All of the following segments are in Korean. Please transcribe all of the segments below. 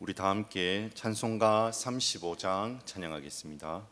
우리 다 함께 찬송가 35장 찬양하겠습니다.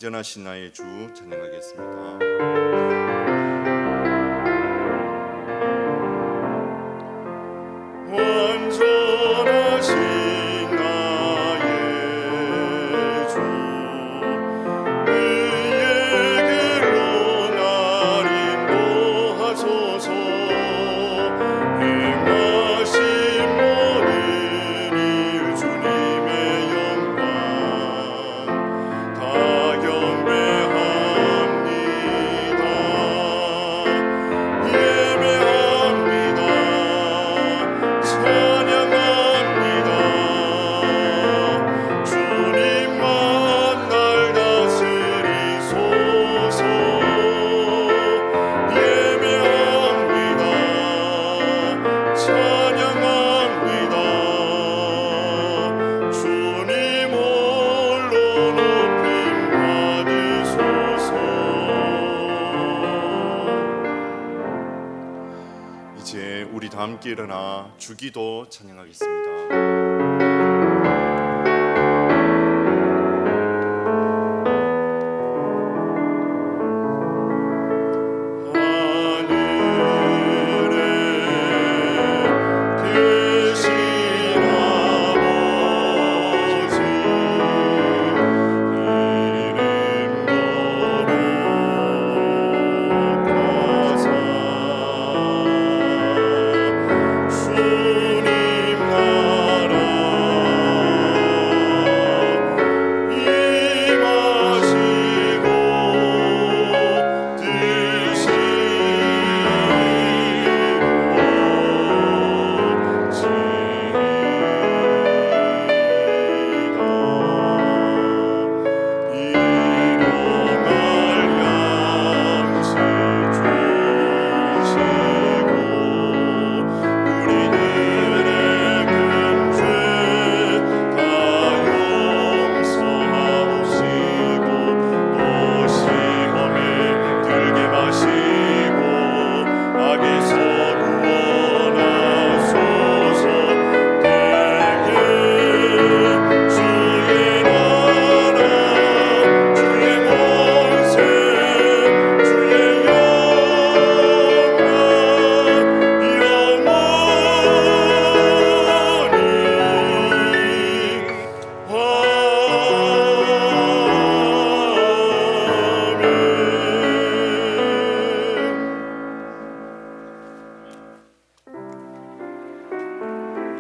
완전하신 나의 주 찬양하겠습니다. 이제 우리 다 함께 일어나 주기도 찬양하겠습니다. 주님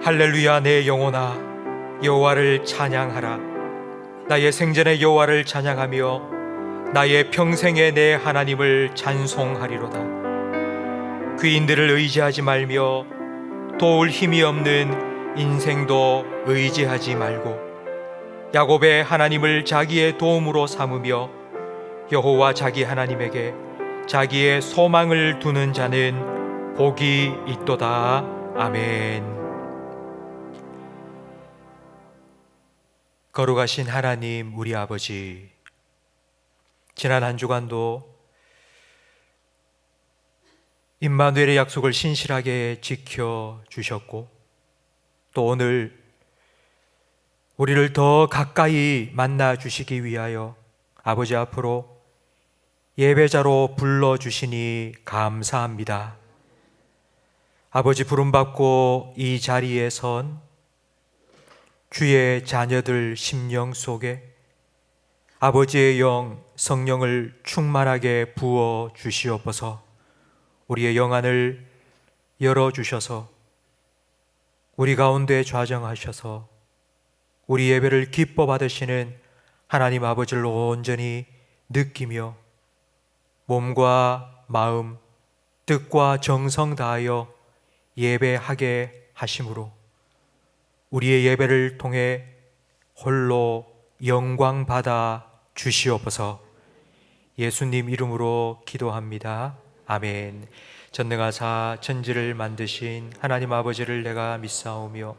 할렐루야. 내 영혼아 여호와를 찬양하라. 나의 생전에 여호와를 찬양하며 나의 평생에 내 하나님을 찬송하리로다. 귀인들을 의지하지 말며 도울 힘이 없는 인생도 의지하지 말고 야곱의 하나님을 자기의 도움으로 삼으며 여호와 자기 하나님에게 자기의 소망을 두는 자는 복이 있도다. 아멘. 거룩하신 하나님 우리 아버지, 지난 한 주간도 임마누엘의 약속을 신실하게 지켜주셨고 또 오늘 우리를 더 가까이 만나 주시기 위하여 아버지 앞으로 예배자로 불러주시니 감사합니다. 아버지 부름받고 이 자리에 선 주의 자녀들 심령 속에 아버지의 영 성령을 충만하게 부어 주시옵소서. 우리의 영안을 열어주셔서 우리 가운데 좌정하셔서 우리 예배를 기뻐 받으시는 하나님 아버지를 온전히 느끼며 몸과 마음, 뜻과 정성 다하여 예배하게 하심으로 우리의 예배를 통해 홀로 영광 받아 주시옵소서. 예수님 이름으로 기도합니다. 아멘. 전능하사 천지를 만드신 하나님 아버지를 내가 믿사오며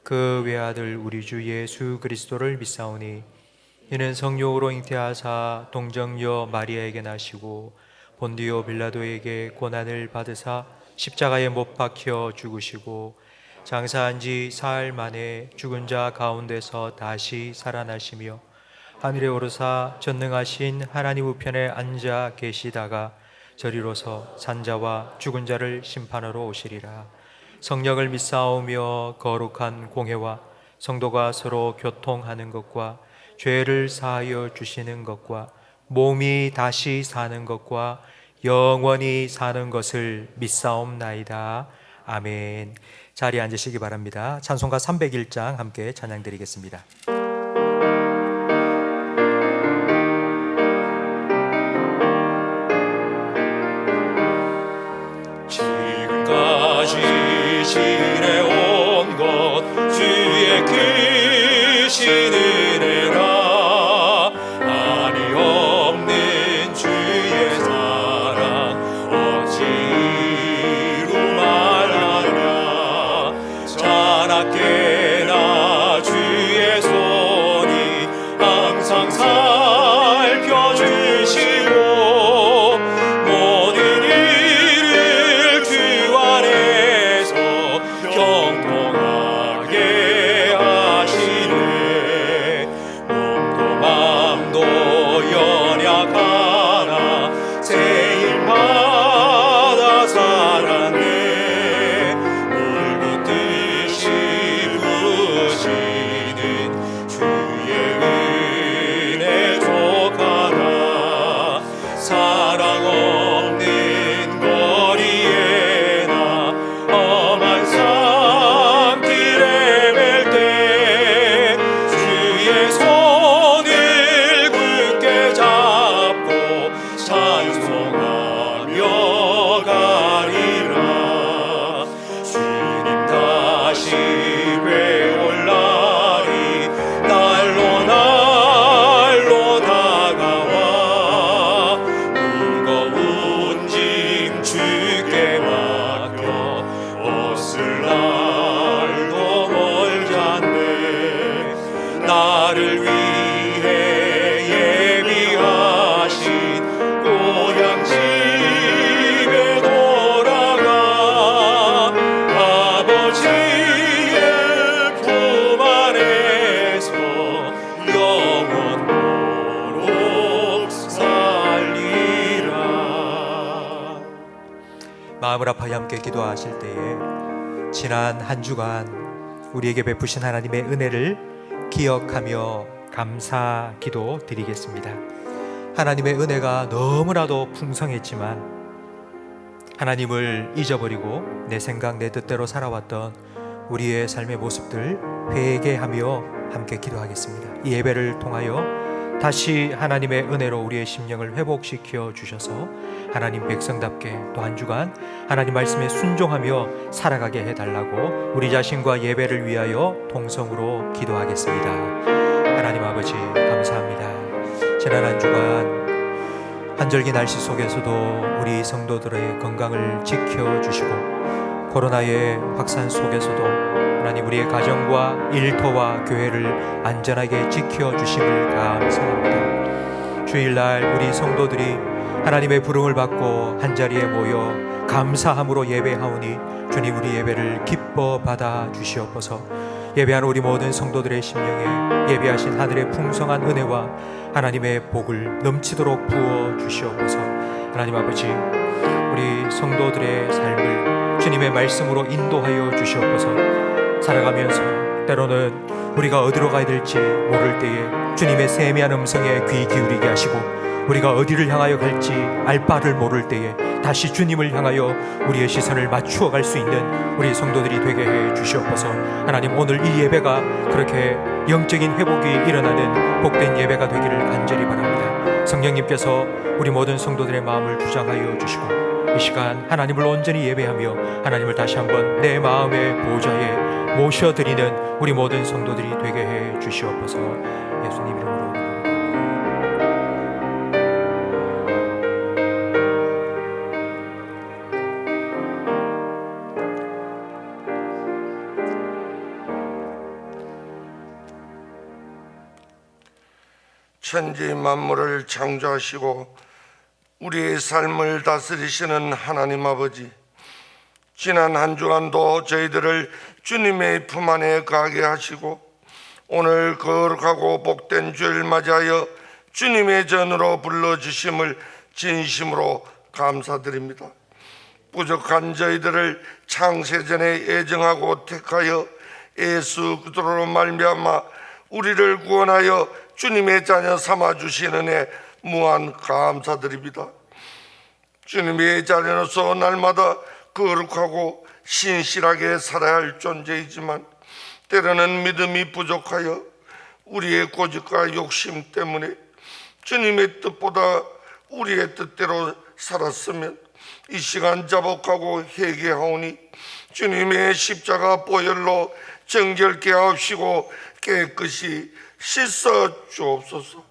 그 외아들 우리 주 예수 그리스도를 믿사오니 이는 성령으로 잉태하사 동정녀 마리아에게 나시고 본디오 빌라도에게 고난을 받으사 십자가에 못 박혀 죽으시고 장사한 지 사흘 만에 죽은 자 가운데서 다시 살아나시며 하늘에 오르사 전능하신 하나님 우편에 앉아 계시다가 저리로서 산자와 죽은 자를 심판하러 오시리라. 성령을 믿사오며 거룩한 공회와 성도가 서로 교통하는 것과 죄를 사하여 주시는 것과 몸이 다시 사는 것과 영원히 사는 것을 믿사옵나이다. 아멘. 자리에 앉으시기 바랍니다. 찬송가 301장 함께 찬양드리겠습니다. 지금까지 지내온 것 주의 크신 은혜라. 아니 없는 주의 사랑 어찌로 말하냐. 자나깨나 주의 손이 항상 살펴주시고 모든 일을 주 안에서 경통하게 하시네. 몸도 맘도 연약하나 새 일마다 살았네. 물고 뜻이 부으시는 주의 은혜 족하다. 사랑 없는 거리에 나 험한 산길에 맬 때 주의 손을 굳게 잡고 찬송하며 가리라. 주님 다시 뵈올 날이 날로 날로 다가와 무거운 짐 주께 맡겨 벗을 날도 멀지 않네. 나를 위해 예비하신 고향집에 돌아가 아버지의 품 안에서 영원토록 살리라. 마음을 아파야 함께 기도하실 때에 지난 한 주간 우리에게 베푸신 하나님의 은혜를 기억하며 감사 기도 드리겠습니다. 하나님의 은혜가 너무나도 풍성했지만 하나님을 잊어버리고 내 생각 내 뜻대로 살아왔던 우리의 삶의 모습들 회개하며 함께 기도하겠습니다. 이 예배를 통하여 다시 하나님의 은혜로 우리의 심령을 회복시켜 주셔서 하나님 백성답게 또 한 주간 하나님 말씀에 순종하며 살아가게 해달라고 우리 자신과 예배를 위하여 동성으로 기도하겠습니다. 하나님 아버지 감사합니다. 지난 한 주간 한절기 날씨 속에서도 우리 성도들의 건강을 지켜주시고 코로나의 확산 속에서도 하나님 우리의 가정과 일터와 교회를 안전하게 지켜주심을 감사합니다. 주일날 우리 성도들이 하나님의 부름을 받고 한자리에 모여 감사함으로 예배하오니 주님 우리 예배를 기뻐 받아 주시옵소서. 예배하는 우리 모든 성도들의 심령에 예배하신 하늘의 풍성한 은혜와 하나님의 복을 넘치도록 부어 주시옵소서. 하나님 아버지 우리 성도들의 삶을 주님의 말씀으로 인도하여 주시옵소서. 살아가면서 때로는 우리가 어디로 가야 될지 모를 때에 주님의 세미한 음성에 귀 기울이게 하시고 우리가 어디를 향하여 갈지 알 바를 모를 때에 다시 주님을 향하여 우리의 시선을 맞추어 갈 수 있는 우리 성도들이 되게 해 주시옵소서. 하나님 오늘 이 예배가 그렇게 영적인 회복이 일어나는 복된 예배가 되기를 간절히 바랍니다. 성령님께서 우리 모든 성도들의 마음을 주장하여 주시고 이 시간 하나님을 온전히 예배하며 하나님을 다시 한번 내 마음의 보좌에 모셔드리는 우리 모든 성도들이 되게 해 주시옵소서. 예수님 이름으로 천지 만물을 창조하시고 우리의 삶을 다스리시는 하나님 아버지, 지난 한 주간도 저희들을 주님의 품 안에 가게 하시고 오늘 거룩하고 복된 주일 맞이하여 주님의 전으로 불러주심을 진심으로 감사드립니다. 부족한 저희들을 창세전에 예정하고 택하여 예수 그리스도로 말미암아 우리를 구원하여 주님의 자녀 삼아주시는 애 무한 감사드립니다. 주님의 자녀로서 날마다 거룩하고 신실하게 살아야 할 존재이지만 때로는 믿음이 부족하여 우리의 고집과 욕심 때문에 주님의 뜻보다 우리의 뜻대로 살았으면 이 시간 자복하고 회개하오니 주님의 십자가 보혈로 정결케 하옵시고 깨끗이 씻어 주옵소서.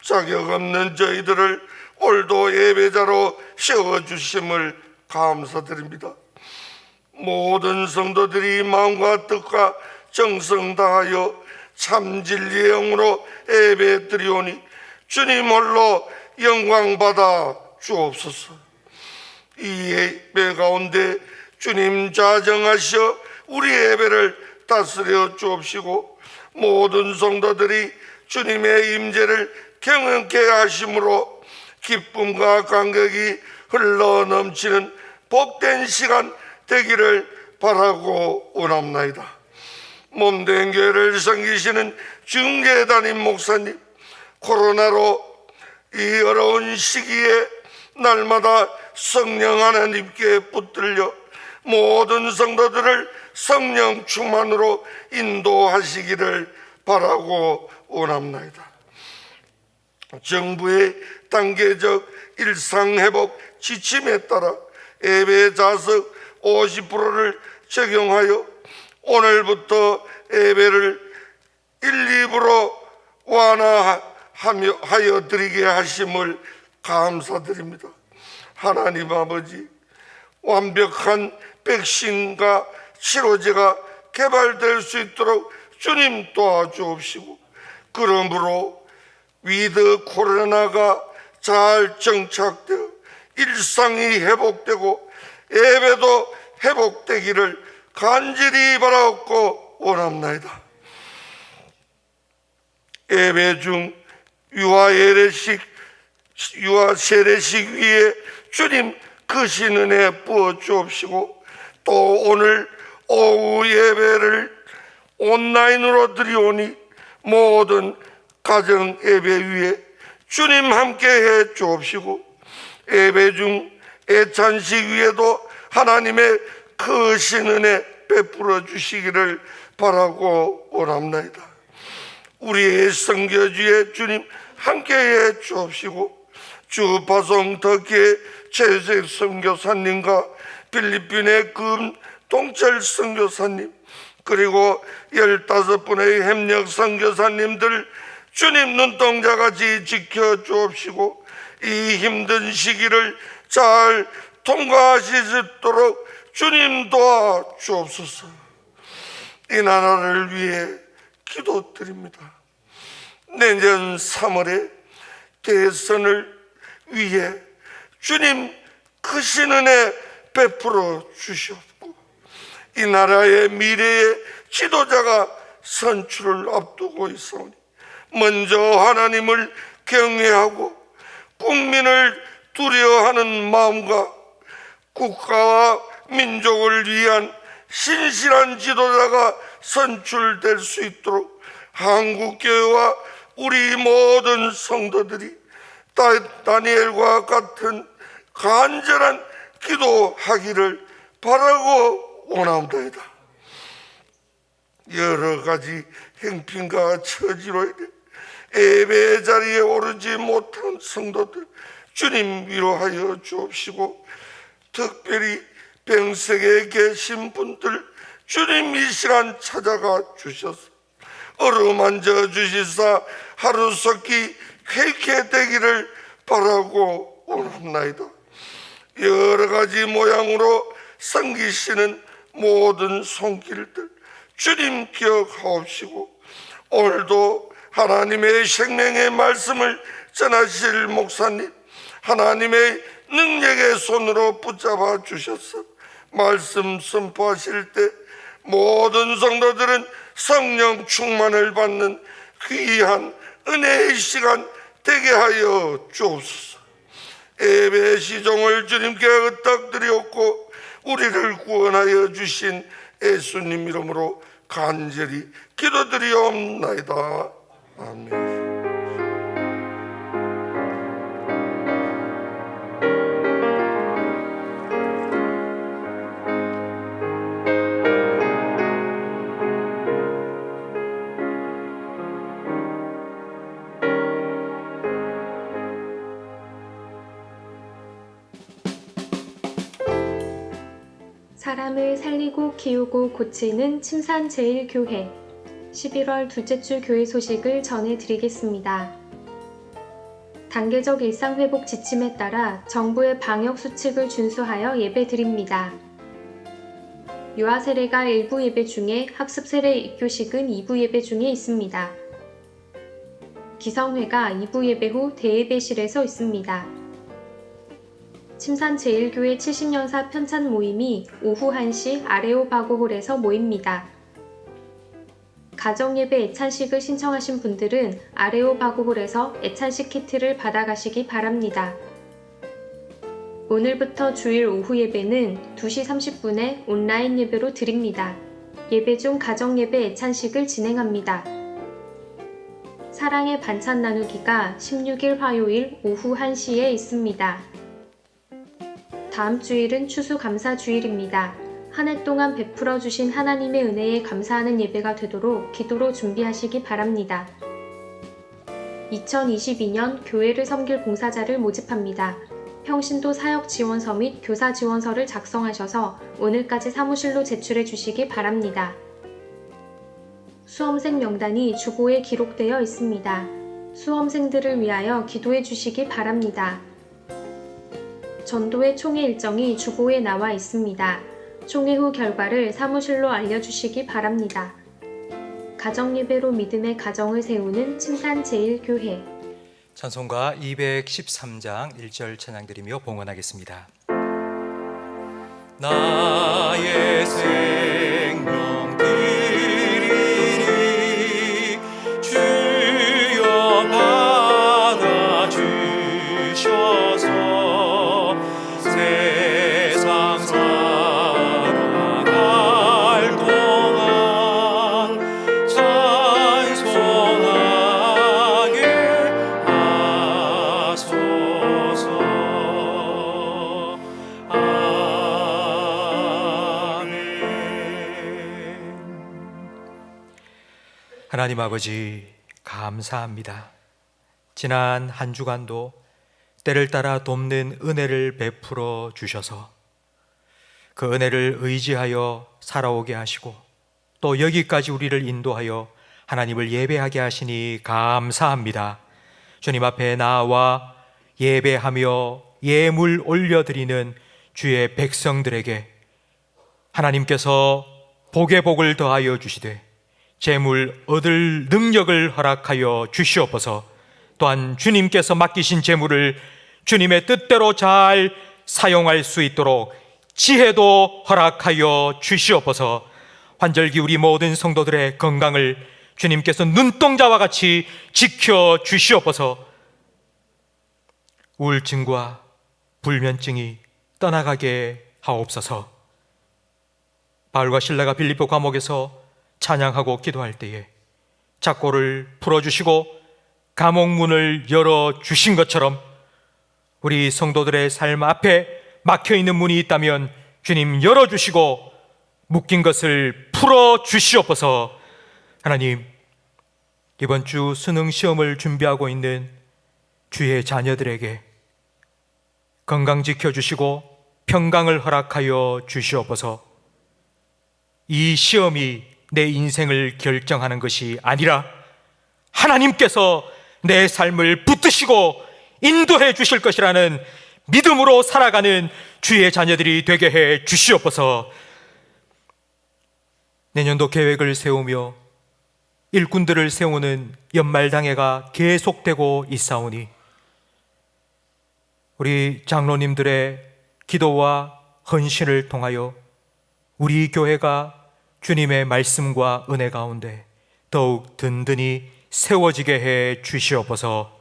자격 없는 저희들을 오늘도 예배자로 세워주심을 감사드립니다. 모든 성도들이 마음과 뜻과 정성 다하여 참 진리의 영으로 예배 드리오니 주님 홀로 영광 받아 주옵소서. 이 예배 가운데 주님 자정하셔 우리 예배를 다스려 주옵시고 모든 성도들이 주님의 임재를 경험케 하심으로 기쁨과 감격이 흘러 넘치는 복된 시간 되기를 바라고 원합나이다. 몸된 교회를 섬기시는 중계 담임 목사님, 코로나로 이 어려운 시기에 날마다 성령 하나님께 붙들려 모든 성도들을 성령 충만으로 인도하시기를 바라고 원합나이다. 정부의 단계적 일상회복 지침에 따라 예배 좌석 50%를 적용하여 오늘부터 예배를 1, 2부로 완화하여 드리게 하심을 감사드립니다. 하나님 아버지, 완벽한 백신과 치료제가 개발될 수 있도록 주님 도와주옵시고 그러므로 위드 코로나가 잘 정착되어 일상이 회복되고 예배도 회복되기를 간절히 바라옵고 원합나이다. 예배 중 유아 세례식 위에 주님 크신 은혜 부어 주옵시고 또 오늘 오후 예배를 온라인으로 드리오니 모든 가정 예배 위에 주님 함께 해 주옵시고 예배 중 애찬식 위에도 하나님의 크신 은혜 베풀어 주시기를 바라고 원합니다. 우리의 선교지에 주님 함께해 주옵시고, 주파송 덕기의 최색 선교사님과 필리핀의 금동철 선교사님, 그리고 15분의 협력 선교사님들 주님 눈동자같이 지켜 주옵시고, 이 힘든 시기를 잘 통과하실 수 있도록 주님 도와 주옵소서. 이 나라를 위해 기도드립니다. 내년 3월에 대선을 위해 주님 크신 은혜 베풀어 주시옵고, 이 나라의 미래의 지도자가 선출을 앞두고 있사오니 먼저 하나님을 경외하고 국민을 두려워하는 마음과 국가와 민족을 위한 신실한 지도자가 선출될 수 있도록 한국교회와 우리 모든 성도들이 다니엘과 같은 간절한 기도하기를 바라고 원합니다. 여러 가지 행편과 처지로 인해 예배 자리에 오르지 못한 성도들 주님 위로하여 주옵시고, 특별히 병석에 계신 분들 주님 이 시간 찾아가 주셔서 어루만져 주시사 하루속히 회개되기를 바라고 원합나이다. 여러 가지 모양으로 섬기시는 모든 손길들 주님 기억하옵시고, 오늘도 하나님의 생명의 말씀을 전하실 목사님 하나님의 능력의 손으로 붙잡아 주셔서 말씀 선포하실 때 모든 성도들은 성령 충만을 받는 귀한 은혜의 시간 되게 하여 주옵소서. 예배 시종을 주님께 의탁드리옵고 우리를 구원하여 주신 예수님 이름으로 간절히 기도드리옵나이다. 아멘. 사람을 살리고 키우고 고치는 침산제일교회 11월 둘째 주 교회 소식을 전해드리겠습니다. 단계적 일상회복 지침에 따라 정부의 방역수칙을 준수하여 예배드립니다. 유아 세례가 1부 예배 중에 학습 세례 입교식은 2부 예배 중에 있습니다. 기성회가 2부 예배 후 대예배실에서 있습니다. 침산제일교회 70년사 편찬 모임이 오후 1시 아레오바고홀에서 모입니다. 가정예배 애찬식을 신청하신 분들은 아레오바고홀에서 애찬식 키트를 받아가시기 바랍니다. 오늘부터 주일 오후 예배는 2시 30분에 온라인 예배로 드립니다. 예배 중 가정예배 애찬식을 진행합니다. 사랑의 반찬 나누기가 16일 화요일 오후 1시에 있습니다. 다음 주일은 추수감사주일입니다. 한 해 동안 베풀어 주신 하나님의 은혜에 감사하는 예배가 되도록 기도로 준비하시기 바랍니다. 2022년 교회를 섬길 봉사자를 모집합니다. 평신도 사역지원서 및 교사지원서를 작성하셔서 오늘까지 사무실로 제출해 주시기 바랍니다. 수험생 명단이 주보에 기록되어 있습니다. 수험생들을 위하여 기도해 주시기 바랍니다. 전도회 총회 일정이 주보에 나와 있습니다. 총회 후 결과를 사무실로 알려주시기 바랍니다. 가정예배로 믿음의 가정을 세우는 침산제일교회. 찬송가 213장 1절 찬양드리며 봉헌하겠습니다. 나의 생명 드리니 주여 받아주셔서 세상 살아갈 동안 찬송하게 하소서. 아멘. 하나님 아버지, 감사합니다. 지난 한 주간도 때를 따라 돕는 은혜를 베풀어 주셔서 그 은혜를 의지하여 살아오게 하시고 또 여기까지 우리를 인도하여 하나님을 예배하게 하시니 감사합니다. 주님 앞에 나와 예배하며 예물 올려드리는 주의 백성들에게 하나님께서 복의 복을 더하여 주시되 재물 얻을 능력을 허락하여 주시옵소서. 또한 주님께서 맡기신 재물을 주님의 뜻대로 잘 사용할 수 있도록 지혜도 허락하여 주시옵소서. 환절기 우리 모든 성도들의 건강을 주님께서 눈동자와 같이 지켜 주시옵소서. 우울증과 불면증이 떠나가게 하옵소서. 바울과 실라가 빌립보 감옥에서 찬양하고 기도할 때에 작고를 풀어주시고 감옥문을 열어주신 것처럼 우리 성도들의 삶 앞에 막혀있는 문이 있다면 주님 열어주시고 묶인 것을 풀어주시옵소서. 하나님, 이번 주 수능 시험을 준비하고 있는 주의 자녀들에게 건강 지켜주시고 평강을 허락하여 주시옵소서. 이 시험이 내 인생을 결정하는 것이 아니라 하나님께서 내 삶을 붙드시고 인도해 주실 것이라는 믿음으로 살아가는 주의 자녀들이 되게 해 주시옵소서. 내년도 계획을 세우며 일꾼들을 세우는 연말당회가 계속되고 있사오니 우리 장로님들의 기도와 헌신을 통하여 우리 교회가 주님의 말씀과 은혜 가운데 더욱 든든히 세워지게 해 주시옵소서.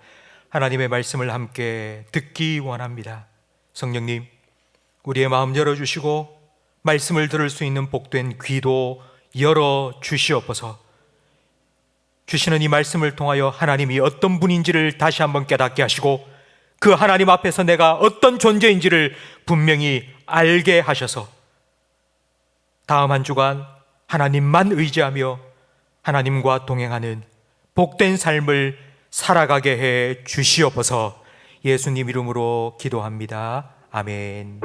하나님의 말씀을 함께 듣기 원합니다. 성령님, 우리의 마음 열어주시고 말씀을 들을 수 있는 복된 귀도 열어주시옵소서. 주시는 이 말씀을 통하여 하나님이 어떤 분인지를 다시 한번 깨닫게 하시고 그 하나님 앞에서 내가 어떤 존재인지를 분명히 알게 하셔서 다음 한 주간 하나님만 의지하며 하나님과 동행하는 복된 삶을 살아가게 해 주시옵소서. 예수님 이름으로 기도합니다. 아멘.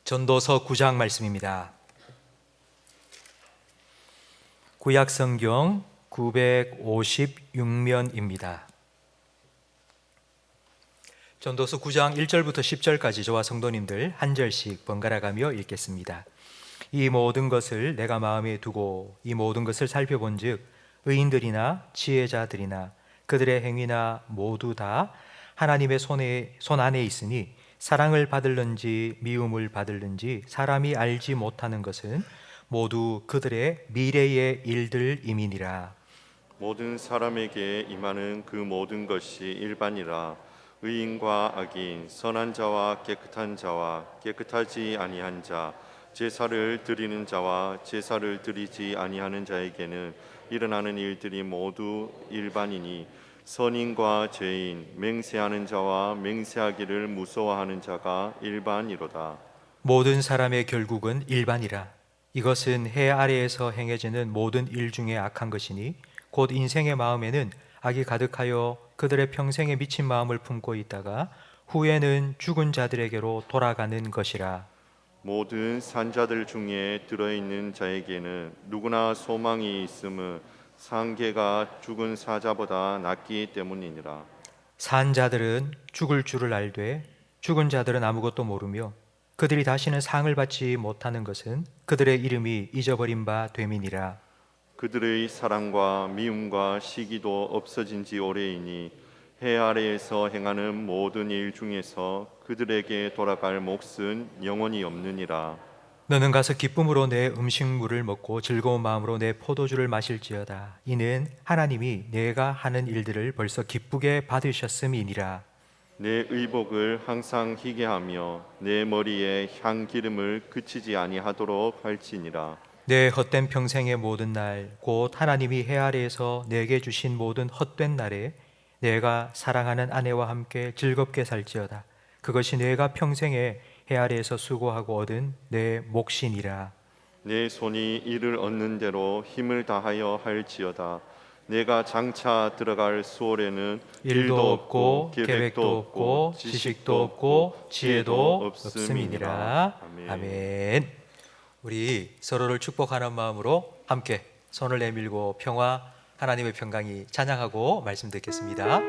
전도서 9장 말씀입니다. 구약 성경 956면입니다. 전도서 9장 1절부터 10절까지 저와 성도님들 한 절씩 번갈아 가며 읽겠습니다. 이 모든 것을 내가 마음에 두고 이 모든 것을 살펴본즉 의인들이나 지혜자들이나 그들의 행위나 모두 다 하나님의 손 안에 있으니 사랑을 받을는지 미움을 받을는지 사람이 알지 못하는 것은 모두 그들의 미래의 일들임이니라. 모든 사람에게 임하는 그 모든 것이 일반이라. 의인과 악인, 선한 자와 깨끗한 자와 깨끗하지 아니한 자, 제사를 드리는 자와 제사를 드리지 아니하는 자에게는 일어나는 일들이 모두 일반이니 선인과 죄인, 맹세하는 자와 맹세하기를 무서워하는 자가 일반이로다. 모든 사람의 결국은 일반이라. 이것은 해 아래에서 행해지는 모든 일 중에 악한 것이니 곧 인생의 마음에는 악이 가득하여 그들의 평생에 미친 마음을 품고 있다가 후에는 죽은 자들에게로 돌아가는 것이라. 모든 산자들 중에 들어있는 자에게는 누구나 소망이 있음을 상계가 죽은 사자보다 낫기 때문이니라. 산 자들은 죽을 줄을 알되 죽은 자들은 아무것도 모르며 그들이 다시는 상을 받지 못하는 것은 그들의 이름이 잊어버린 바 됨이니라. 그들의 사랑과 미움과 시기도 없어진 지 오래이니 해 아래에서 행하는 모든 일 중에서 그들에게 돌아갈 몫은 영원히 없느니라. 너는 가서 기쁨으로 내 음식물을 먹고 즐거운 마음으로 내 포도주를 마실지어다. 이는 하나님이 내가 하는 일들을 벌써 기쁘게 받으셨음이니라. 내 의복을 항상 희게 하며 내 머리에 향기름을 그치지 아니하도록 할지니라. 내 헛된 평생의 모든 날, 곧 하나님이 해 아래에서 내게 주신 모든 헛된 날에 내가 사랑하는 아내와 함께 즐겁게 살지어다. 그것이 내가 평생에 해 아래에서 수고하고 얻은 내 몫이니라. 내 손이 이를 얻는 대로 힘을 다하여 할지어다. 내가 장차 들어갈 수월에는 일도 없고 계획도 없고 지식도 없고 지혜도 없음이니라. 아멘. 우리 서로를 축복하는 마음으로 함께 손을 내밀고 평화 하나님의 평강이 찬양하고 말씀 듣겠습니다.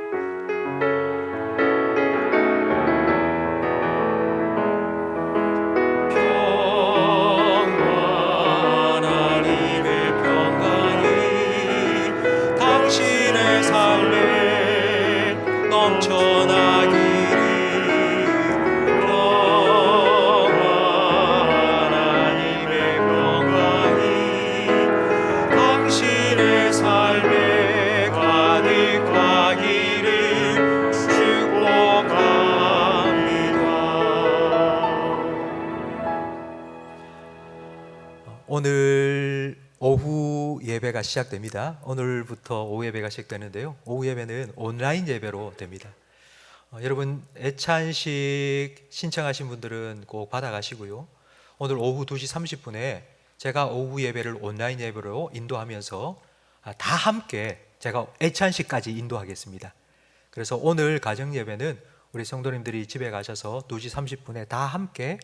하나님의 평강이 당신의 삶에 넘쳐나기를. 하나님의 평강이 당신의 삶에 가득하기를 축복합니다. 오늘 오후 예배가 시작됩니다. 오늘부터 오후 예배가 시작되는데요. 오후 예배는 온라인 예배로 됩니다. 여러분 애찬식 신청하신 분들은 꼭 받아가시고요. 오늘 오후 2시 30분에 제가 오후 예배를 온라인 예배로 인도하면서 다 함께 제가 애찬식까지 인도하겠습니다. 그래서 오늘 가정 예배는 우리 성도님들이 집에 가셔서 2시 30분에 다 함께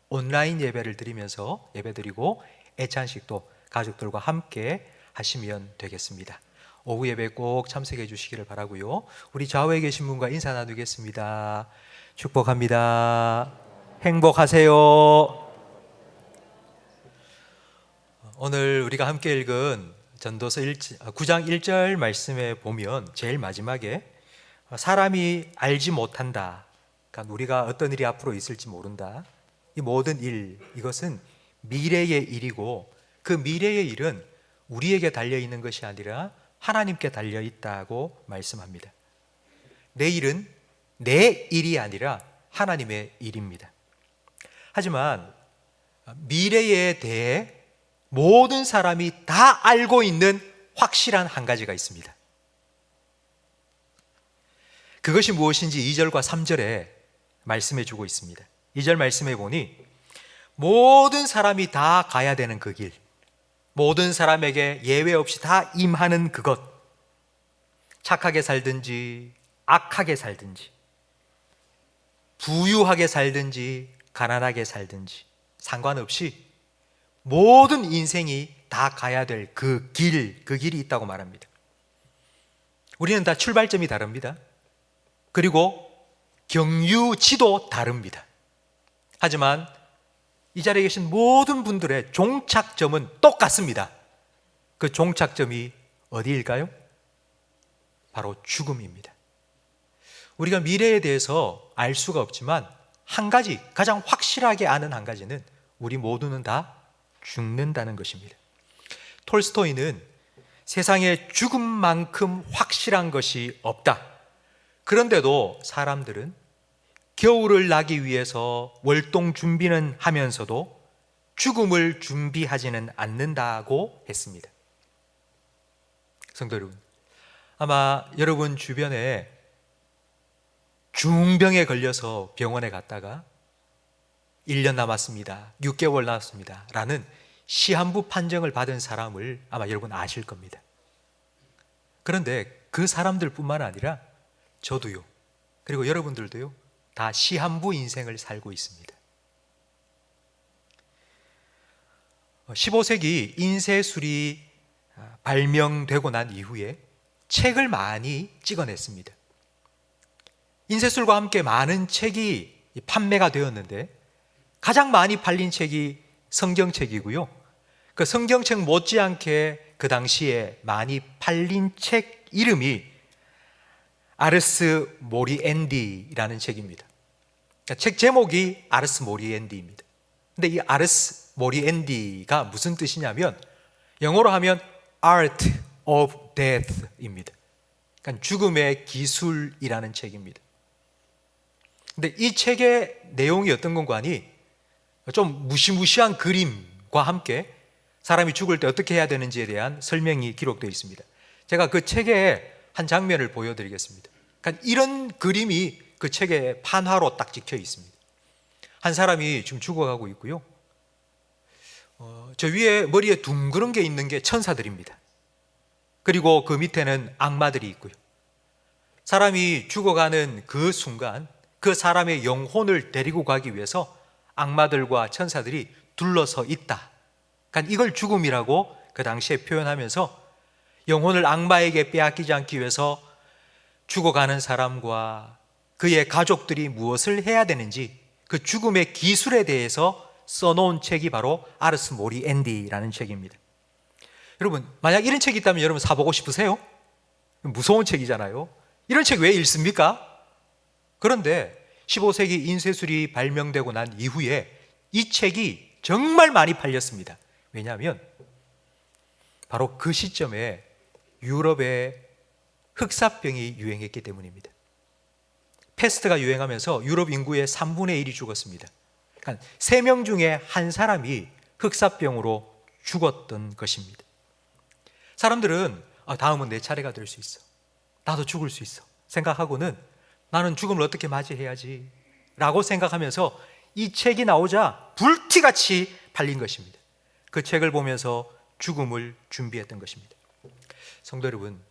온라인 예배를 드리면서 예배드리고 애찬식도 가족들과 함께 하시면 되겠습니다. 오후 예배 꼭 참석해 주시기를 바라고요. 우리 좌우에 계신 분과 인사 나누겠습니다. 축복합니다. 행복하세요. 오늘 우리가 함께 읽은 전도서 9장 1절 말씀에 보면 제일 마지막에 사람이 알지 못한다. 그러니까 우리가 어떤 일이 앞으로 있을지 모른다. 이 모든 일, 이것은 미래의 일이고 그 미래의 일은 우리에게 달려있는 것이 아니라 하나님께 달려있다고 말씀합니다. 내일은 내 일이 아니라 하나님의 일입니다. 하지만 미래에 대해 모든 사람이 다 알고 있는 확실한 한 가지가 있습니다. 그것이 무엇인지 2절과 3절에 말씀해 주고 있습니다. 2절 말씀해 보니 모든 사람이 다 가야 되는 그 길, 모든 사람에게 예외 없이 다 임하는 그것, 착하게 살든지 악하게 살든지 부유하게 살든지 가난하게 살든지 상관없이 모든 인생이 다 가야 될 그 길이 있다고 말합니다. 우리는 다 출발점이 다릅니다. 그리고 경유지도 다릅니다. 하지만 이 자리에 계신 모든 분들의 종착점은 똑같습니다. 그 종착점이 어디일까요? 바로 죽음입니다. 우리가 미래에 대해서 알 수가 없지만 한 가지, 가장 확실하게 아는 한 가지는 우리 모두는 다 죽는다는 것입니다. 톨스토이는 세상에 죽음만큼 확실한 것이 없다. 그런데도 사람들은 겨울을 나기 위해서 월동 준비는 하면서도 죽음을 준비하지는 않는다고 했습니다. 성도 여러분, 아마 여러분 주변에 중병에 걸려서 병원에 갔다가 1년 남았습니다, 6개월 남았습니다 라는 시한부 판정을 받은 사람을 아마 여러분 아실 겁니다. 그런데 그 사람들 뿐만 아니라 저도요, 그리고 여러분들도요, 다 시한부 인생을 살고 있습니다. 15세기 인쇄술이 발명되고 난 이후에 책을 많이 찍어냈습니다. 인쇄술과 함께 많은 책이 판매가 되었는데 가장 많이 팔린 책이 성경책이고요. 그 성경책 못지않게 그 당시에 많이 팔린 책 이름이 아르스 모리엔디라는 책입니다. 책 제목이 아르스 모리엔디입니다. 근데 이 아르스 모리엔디가 무슨 뜻이냐면 영어로 하면 Art of Death입니다. 그러니까 죽음의 기술이라는 책입니다. 근데 이 책의 내용이 어떤 건가 하니 좀 무시무시한 그림과 함께 사람이 죽을 때 어떻게 해야 되는지에 대한 설명이 기록되어 있습니다. 제가 그 책의 한 장면을 보여드리겠습니다. 그러니까 이런 그림이 그 책의 판화로 딱 찍혀 있습니다. 한 사람이 지금 죽어가고 있고요. 저 위에 머리에 둥그런 게 있는 게 천사들입니다. 그리고 그 밑에는 악마들이 있고요. 사람이 죽어가는 그 순간 그 사람의 영혼을 데리고 가기 위해서 악마들과 천사들이 둘러서 있다. 그러니까 이걸 죽음이라고 그 당시에 표현하면서 영혼을 악마에게 빼앗기지 않기 위해서 죽어가는 사람과 그의 가족들이 무엇을 해야 되는지 그 죽음의 기술에 대해서 써놓은 책이 바로 아르스 모리 앤디라는 책입니다. 여러분, 만약 이런 책이 있다면 여러분 사보고 싶으세요? 무서운 책이잖아요. 이런 책 왜 읽습니까? 그런데 15세기 인쇄술이 발명되고 난 이후에 이 책이 정말 많이 팔렸습니다. 왜냐하면 바로 그 시점에 유럽에 흑사병이 유행했기 때문입니다. 패스트가 유행하면서 유럽 인구의 3분의 1이 죽었습니다. 그러니까 3명 중에 한 사람이 흑사병으로 죽었던 것입니다. 사람들은 다음은 내 차례가 될 수 있어, 나도 죽을 수 있어 생각하고는 나는 죽음을 어떻게 맞이해야지 라고 생각하면서 이 책이 나오자 불티같이 팔린 것입니다. 그 책을 보면서 죽음을 준비했던 것입니다. 성도 여러분,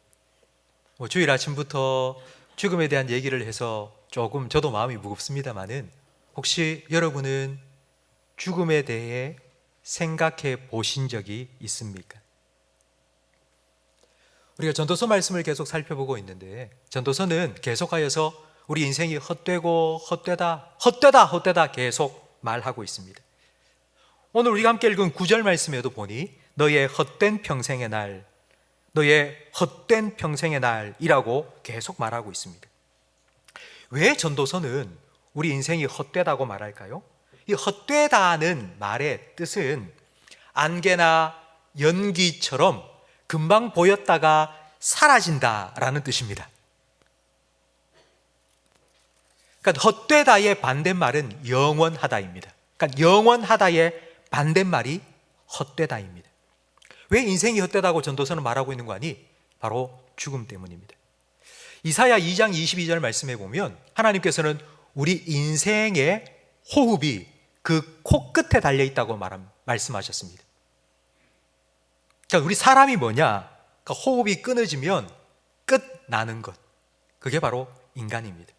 주일 아침부터 죽음에 대한 얘기를 해서 조금 저도 마음이 무겁습니다만은 혹시 여러분은 죽음에 대해 생각해 보신 적이 있습니까? 우리가 전도서 말씀을 계속 살펴보고 있는데 전도서는 계속하여서 우리 인생이 헛되고 헛되다 계속 말하고 있습니다. 오늘 우리가 함께 읽은 9절 말씀에도 보니 너의 헛된 평생의 날이라고 계속 말하고 있습니다. 왜 전도서는 우리 인생이 헛되다고 말할까요? 이 헛되다는 말의 뜻은 안개나 연기처럼 금방 보였다가 사라진다라는 뜻입니다. 그러니까 헛되다의 반대말은 영원하다입니다. 그러니까 영원하다의 반대말이 헛되다입니다. 왜 인생이 헛되다고 전도서는 말하고 있는 거 아니? 바로 죽음 때문입니다. 이사야 2장 22절 말씀해 보면 하나님께서는 우리 인생의 호흡이 그 코끝에 달려있다고 말씀하셨습니다. 그러니까 우리 사람이 뭐냐? 그러니까 호흡이 끊어지면 끝나는 것, 그게 바로 인간입니다.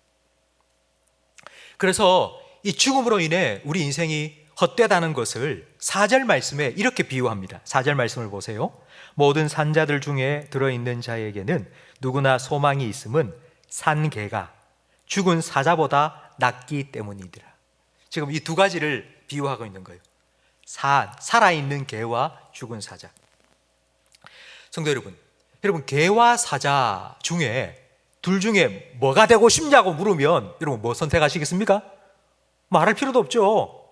그래서 이 죽음으로 인해 우리 인생이 헛되다는 것을 4절 말씀에 이렇게 비유합니다. 4절 말씀을 보세요. 모든 산자들 중에 들어있는 자에게는 누구나 소망이 있음은 산 개가 죽은 사자보다 낫기 때문이더라. 지금 이 두 가지를 비유하고 있는 거예요. 살아있는 개와 죽은 사자. 성도 여러분, 개와 사자 중에 둘 중에 뭐가 되고 싶냐고 물으면 여러분 뭐 선택하시겠습니까? 말할 필요도 없죠.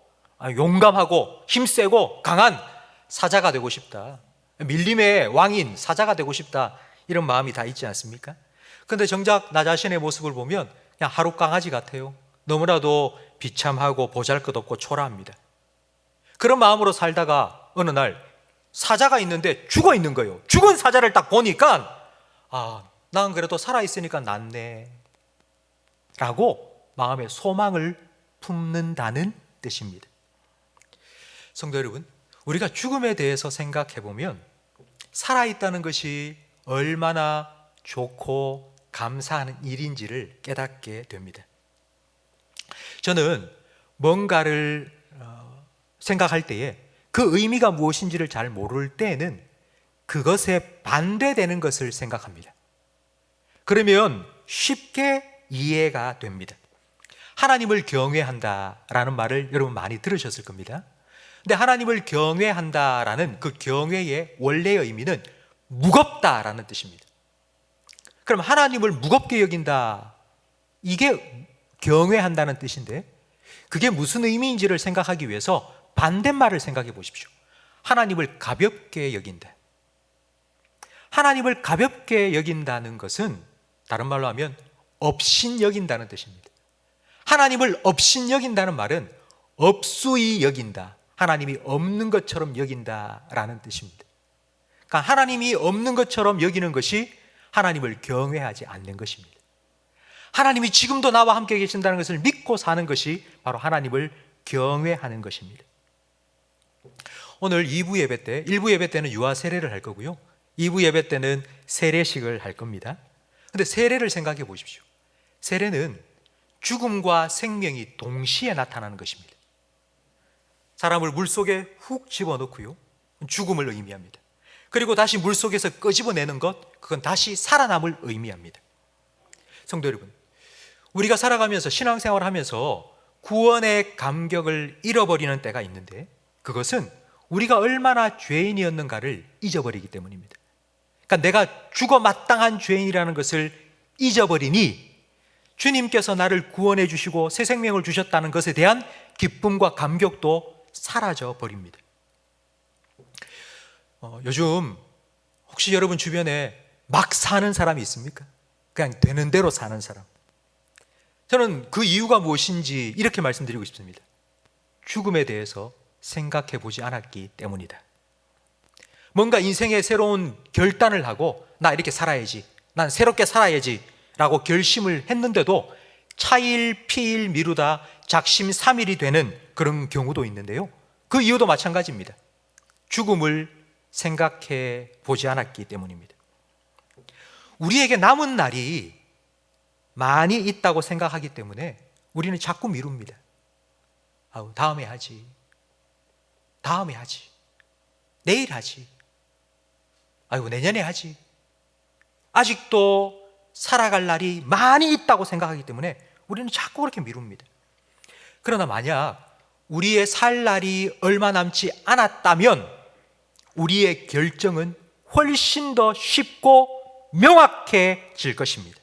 용감하고 힘세고 강한 사자가 되고 싶다, 밀림의 왕인 사자가 되고 싶다, 이런 마음이 다 있지 않습니까? 그런데 정작 나 자신의 모습을 보면 그냥 하루 강아지 같아요. 너무나도 비참하고 보잘것없고 초라합니다. 그런 마음으로 살다가 어느 날 사자가 있는데 죽어 있는 거예요. 죽은 사자를 딱 보니까 난 그래도 살아있으니까 낫네 라고 마음에 소망을 품는다는 뜻입니다. 성도 여러분, 우리가 죽음에 대해서 생각해 보면 살아있다는 것이 얼마나 좋고 감사한 일인지를 깨닫게 됩니다. 저는 뭔가를 생각할 때에 그 의미가 무엇인지를 잘 모를 때에는 그것에 반대되는 것을 생각합니다. 그러면 쉽게 이해가 됩니다. 하나님을 경외한다라는 말을 여러분 많이 들으셨을 겁니다. 근데 하나님을 경외한다라는 그 경외의 원래의 의미는 무겁다라는 뜻입니다. 그럼 하나님을 무겁게 여긴다, 이게 경외한다는 뜻인데 그게 무슨 의미인지를 생각하기 위해서 반대말을 생각해 보십시오. 하나님을 가볍게 여긴다. 하나님을 가볍게 여긴다는 것은 다른 말로 하면 업신 여긴다는 뜻입니다. 하나님을 업신 여긴다는 말은 업수히 여긴다, 하나님이 없는 것처럼 여긴다라는 뜻입니다. 그러니까 하나님이 없는 것처럼 여기는 것이 하나님을 경외하지 않는 것입니다. 하나님이 지금도 나와 함께 계신다는 것을 믿고 사는 것이 바로 하나님을 경외하는 것입니다. 오늘 2부 예배 때, 1부 예배 때는 유아 세례를 할 거고요, 2부 예배 때는 세례식을 할 겁니다. 근데 세례를 생각해 보십시오. 세례는 죽음과 생명이 동시에 나타나는 것입니다. 사람을 물속에 훅 집어넣고요, 죽음을 의미합니다. 그리고 다시 물속에서 끄집어내는 것, 그건 다시 살아남을 의미합니다. 성도 여러분, 우리가 살아가면서 신앙생활을 하면서 구원의 감격을 잃어버리는 때가 있는데, 그것은 우리가 얼마나 죄인이었는가를 잊어버리기 때문입니다. 그러니까 내가 죽어 마땅한 죄인이라는 것을 잊어버리니 주님께서 나를 구원해 주시고 새 생명을 주셨다는 것에 대한 기쁨과 감격도 사라져 버립니다. 요즘 혹시 여러분 주변에 막 사는 사람이 있습니까? 그냥 되는 대로 사는 사람. 저는 그 이유가 무엇인지 이렇게 말씀드리고 싶습니다. 죽음에 대해서 생각해 보지 않았기 때문이다. 뭔가 인생의 새로운 결단을 하고 나 이렇게 살아야지, 난 새롭게 살아야지 라고 결심을 했는데도 차일 피일 미루다 작심삼일이 되는 그런 경우도 있는데요, 그 이유도 마찬가지입니다. 죽음을 생각해 보지 않았기 때문입니다. 우리에게 남은 날이 많이 있다고 생각하기 때문에 우리는 자꾸 미룹니다. 다음에 하지, 다음에 하지, 내일 하지, 내년에 하지. 아직도 살아갈 날이 많이 있다고 생각하기 때문에 우리는 자꾸 그렇게 미룹니다. 그러나 만약 우리의 살 날이 얼마 남지 않았다면 우리의 결정은 훨씬 더 쉽고 명확해질 것입니다.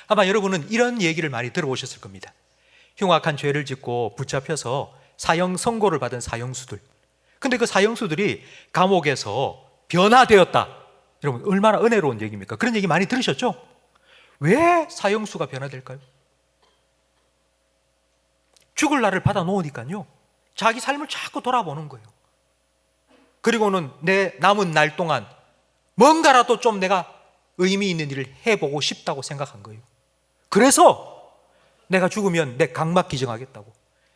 아마 여러분은 이런 얘기를 많이 들어보셨을 겁니다. 흉악한 죄를 짓고 붙잡혀서 사형 선고를 받은 사형수들. 근데 그 사형수들이 감옥에서 변화되었다. 여러분, 얼마나 은혜로운 얘기입니까? 그런 얘기 많이 들으셨죠? 왜 사형수가 변화될까요? 죽을 날을 받아 놓으니까요, 자기 삶을 자꾸 돌아보는 거예요. 그리고는 내 남은 날 동안 뭔가라도 좀 내가 의미 있는 일을 해보고 싶다고 생각한 거예요. 그래서 내가 죽으면 내 각막 기증하겠다고,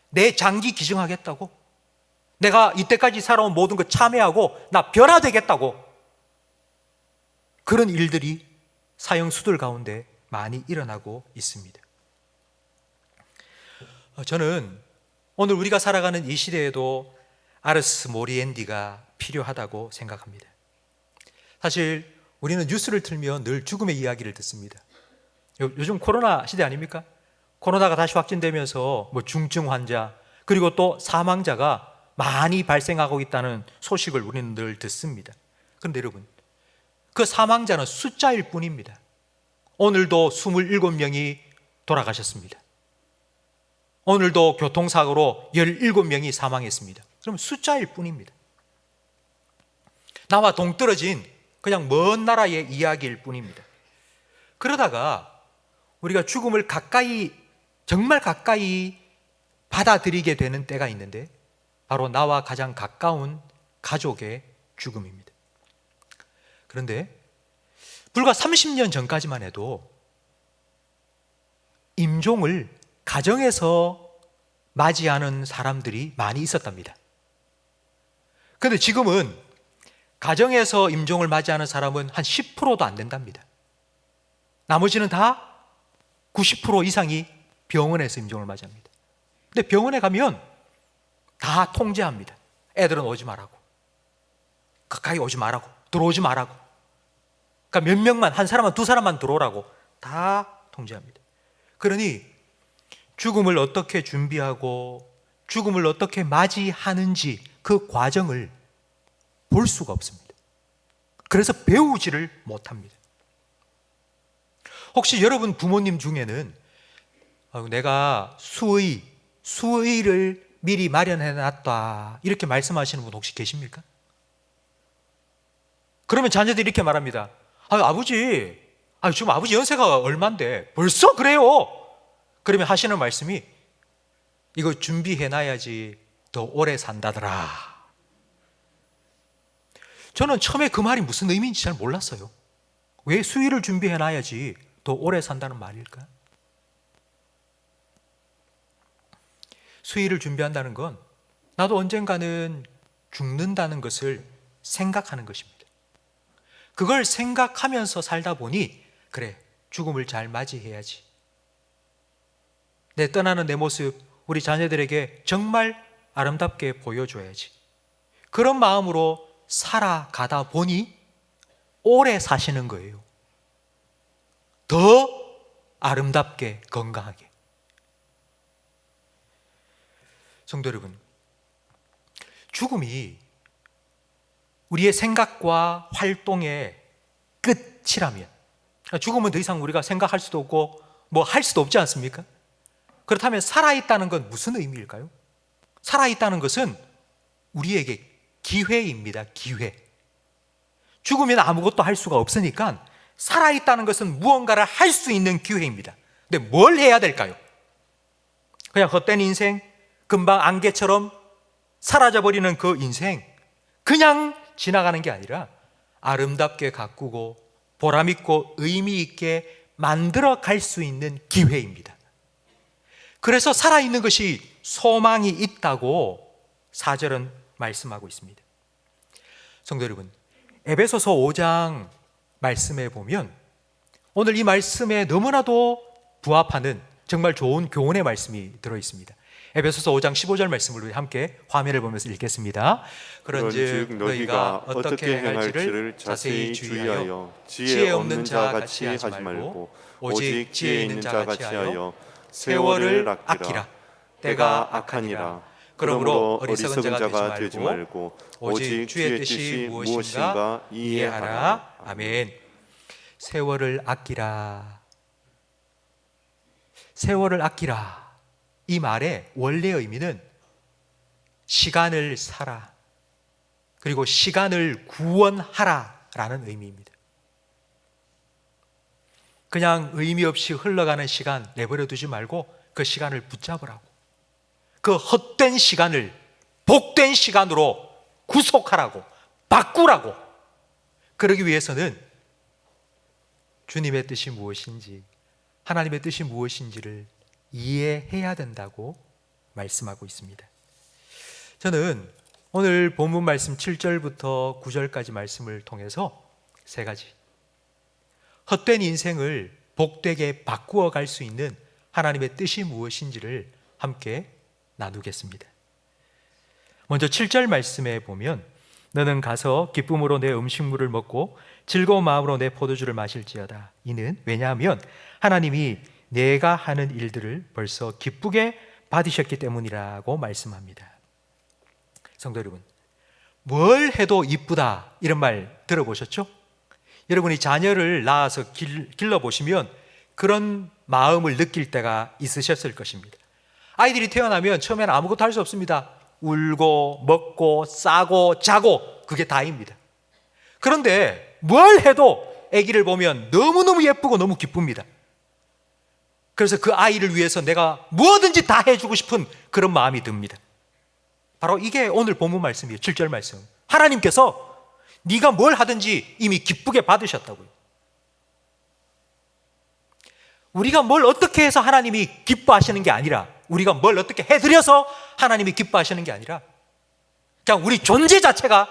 내 장기 기증하겠다고, 내가 이때까지 살아온 모든 것 참회하고 나 변화되겠다고, 그런 일들이 사형수들 가운데 많이 일어나고 있습니다. 저는 오늘 우리가 살아가는 이 시대에도 아르스 모리엔디가 필요하다고 생각합니다. 사실 우리는 뉴스를 틀면 늘 죽음의 이야기를 듣습니다. 요즘 코로나 시대 아닙니까? 코로나가 다시 확진되면서 중증 환자, 그리고 또 사망자가 많이 발생하고 있다는 소식을 우리는 늘 듣습니다. 그런데 여러분, 그 사망자는 숫자일 뿐입니다. 오늘도 27명이 돌아가셨습니다. 오늘도 교통사고로 17명이 사망했습니다. 그럼 숫자일 뿐입니다. 나와 동떨어진 그냥 먼 나라의 이야기일 뿐입니다. 그러다가 우리가 죽음을 가까이, 정말 가까이 받아들이게 되는 때가 있는데, 바로 나와 가장 가까운 가족의 죽음입니다. 그런데 불과 30년 전까지만 해도 임종을 가정에서 맞이하는 사람들이 많이 있었답니다. 그런데 지금은 가정에서 임종을 맞이하는 사람은 한 10%도 안 된답니다. 나머지는 다 90% 이상이 병원에서 임종을 맞이합니다. 근데 병원에 가면 다 통제합니다. 애들은 오지 말라고, 가까이 오지 말라고, 들어오지 말라고. 그러니까 몇 명만, 한 사람만, 두 사람만 들어오라고 다 통제합니다. 그러니 죽음을 어떻게 준비하고 죽음을 어떻게 맞이하는지 그 과정을 볼 수가 없습니다. 그래서 배우지를 못합니다. 혹시 여러분 부모님 중에는 내가 수의를 미리 마련해놨다 이렇게 말씀하시는 분 혹시 계십니까? 그러면 자녀들이 이렇게 말합니다. 아버지, 지금 아버지 연세가 얼만데 벌써 그래요? 그러면 하시는 말씀이, 이거 준비해놔야지 더 오래 산다더라. 저는 처음에 그 말이 무슨 의미인지 잘 몰랐어요. 왜 수의를 준비해 놔야지 더 오래 산다는 말일까? 수의를 준비한다는 건 나도 언젠가는 죽는다는 것을 생각하는 것입니다. 그걸 생각하면서 살다 보니 그래, 죽음을 잘 맞이해야지. 내 떠나는 내 모습 우리 자녀들에게 정말 아름답게 보여줘야지. 그런 마음으로 살아가다 보니 오래 사시는 거예요. 더 아름답게 건강하게. 성도 여러분, 죽음이 우리의 생각과 활동의 끝이라면, 죽음은 더 이상 우리가 생각할 수도 없고 뭐 할 수도 없지 않습니까? 그렇다면 살아있다는 건 무슨 의미일까요? 살아있다는 것은 우리에게 기회입니다. 기회. 죽으면 아무것도 할 수가 없으니까 살아있다는 것은 무언가를 할 수 있는 기회입니다. 근데 뭘 해야 될까요? 그냥 헛된 인생, 금방 안개처럼 사라져버리는 그 인생, 그냥 지나가는 게 아니라 아름답게 가꾸고 보람있고 의미있게 만들어 갈 수 있는 기회입니다. 그래서 살아있는 것이 소망이 있다고 4절은 말씀하고 있습니다. 성도 여러분, 에베소서 5장 말씀에 보면 오늘 이 말씀에 너무나도 부합하는 정말 좋은 교훈의 말씀이 들어있습니다. 에베소서 5장 15절 말씀을 함께 화면을 보면서 읽겠습니다. 그런즉 너희가 어떻게 행할지를 자세히 주의하여 지혜 없는 자 같이 하지 말고 오직 지혜 있는 자 같이 하여 세월을 아끼라. 때가 악하니라. 그러므로 어리석은 자가 되지 말고 오직 주의 뜻이 무엇인가 이해하라. 아멘. 세월을 아끼라. 세월을 아끼라. 이 말의 원래 의미는 시간을 사라, 그리고 시간을 구원하라 라는 의미입니다. 그냥 의미 없이 흘러가는 시간 내버려 두지 말고 그 시간을 붙잡으라고. 그 헛된 시간을 복된 시간으로 구속하라고, 바꾸라고. 그러기 위해서는 주님의 뜻이 무엇인지, 하나님의 뜻이 무엇인지를 이해해야 된다고 말씀하고 있습니다. 저는 오늘 본문 말씀 7절부터 9절까지 말씀을 통해서 세 가지, 헛된 인생을 복되게 바꾸어 갈 수 있는 하나님의 뜻이 무엇인지를 함께 나누겠습니다. 먼저 7절 말씀에 보면 너는 가서 기쁨으로 내 음식물을 먹고 즐거운 마음으로 내 포도주를 마실지어다. 이는 왜냐하면 하나님이 내가 하는 일들을 벌써 기쁘게 받으셨기 때문이라고 말씀합니다. 성도 여러분, 뭘 해도 이쁘다 이런 말 들어보셨죠? 여러분이 자녀를 낳아서 길러보시면 그런 마음을 느낄 때가 있으셨을 것입니다. 아이들이 태어나면 처음에는 아무것도 할 수 없습니다. 울고 먹고 싸고 자고 그게 다입니다. 그런데 뭘 해도 아기를 보면 너무너무 예쁘고 너무 기쁩니다. 그래서 그 아이를 위해서 내가 뭐든지 다 해주고 싶은 그런 마음이 듭니다. 바로 이게 오늘 본문 말씀이에요. 7절 말씀. 하나님께서 네가 뭘 하든지 이미 기쁘게 받으셨다고요. 우리가 뭘 어떻게 해서 하나님이 기뻐하시는 게 아니라, 우리가 뭘 어떻게 해드려서 하나님이 기뻐하시는 게 아니라 그냥 우리 존재 자체가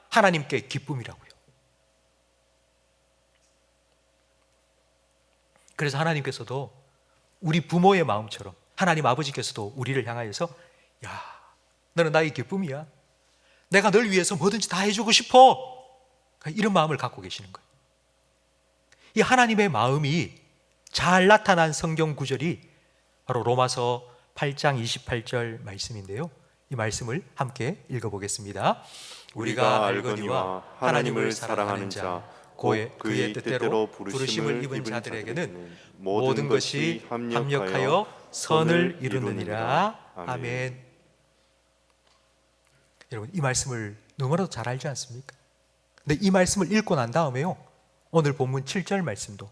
하나님께 기쁨이라고요. 그래서 하나님께서도 우리 부모의 마음처럼 하나님 아버지께서도 우리를 향하여서 야, 너는 나의 기쁨이야. 내가 널 위해서 뭐든지 다 해주고 싶어. 이런 마음을 갖고 계시는 거예요. 이 하나님의 마음이 잘 나타난 성경 구절이 바로 로마서 8장 28절 말씀인데요. 이 말씀을 함께 읽어보겠습니다. 우리가 알거니와 하나님을 사랑하는 자, 곧 그의 뜻대로 부르심을 입은 자들에게는 모든 것이 합력하여 선을 이루느니라. 아멘. 여러분, 이 말씀을 너무나도 잘 알지 않습니까? 근데 이 말씀을 읽고 난 다음에요, 오늘 본문 7절 말씀도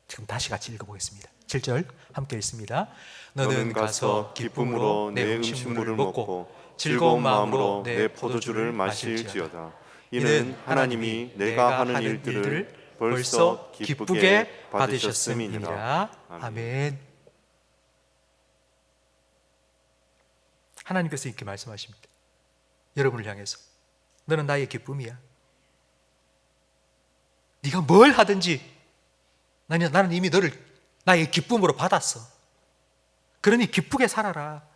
지금 다시 같이 읽어보겠습니다. 7절 함께 읽습니다. 너는 가서 기쁨으로 내 음식물을 먹고 즐거운 마음으로 내 포도주를 마실지어다. 이는 하나님이 내가 하는 일들을 벌써 기쁘게 받으셨음이니라. 아멘. 하나님께서 이렇게 말씀하십니다. 여러분을 향해서 너는 나의 기쁨이야. 네가 뭘 하든지 나는 이미 너를 나의 기쁨으로 받았어. 그러니 기쁘게 살아라.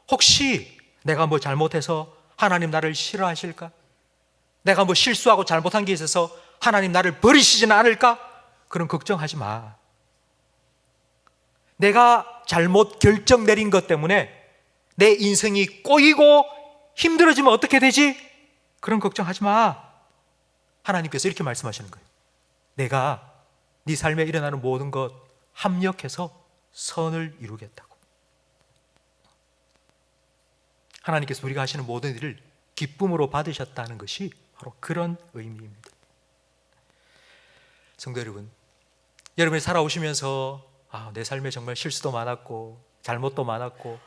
혹시 내가 뭐 잘못해서 하나님 나를 싫어하실까? 내가 뭐 실수하고 잘못한 게 있어서 하나님 나를 버리시지는 않을까? 그런 걱정하지 마. 내가 잘못 결정 내린 것 때문에 내 인생이 꼬이고 힘들어지면 어떻게 되지? 그런 걱정하지 마. 하나님께서 이렇게 말씀하시는 거예요. 내가 네 삶에 일어나는 모든 것 합력해서 선을 이루겠다고. 하나님께서 우리가 하시는 모든 일을 기쁨으로 받으셨다는 것이 바로 그런 의미입니다. 성도 여러분, 여러분이 살아오시면서 내 삶에 정말 실수도 많았고 잘못도 많았고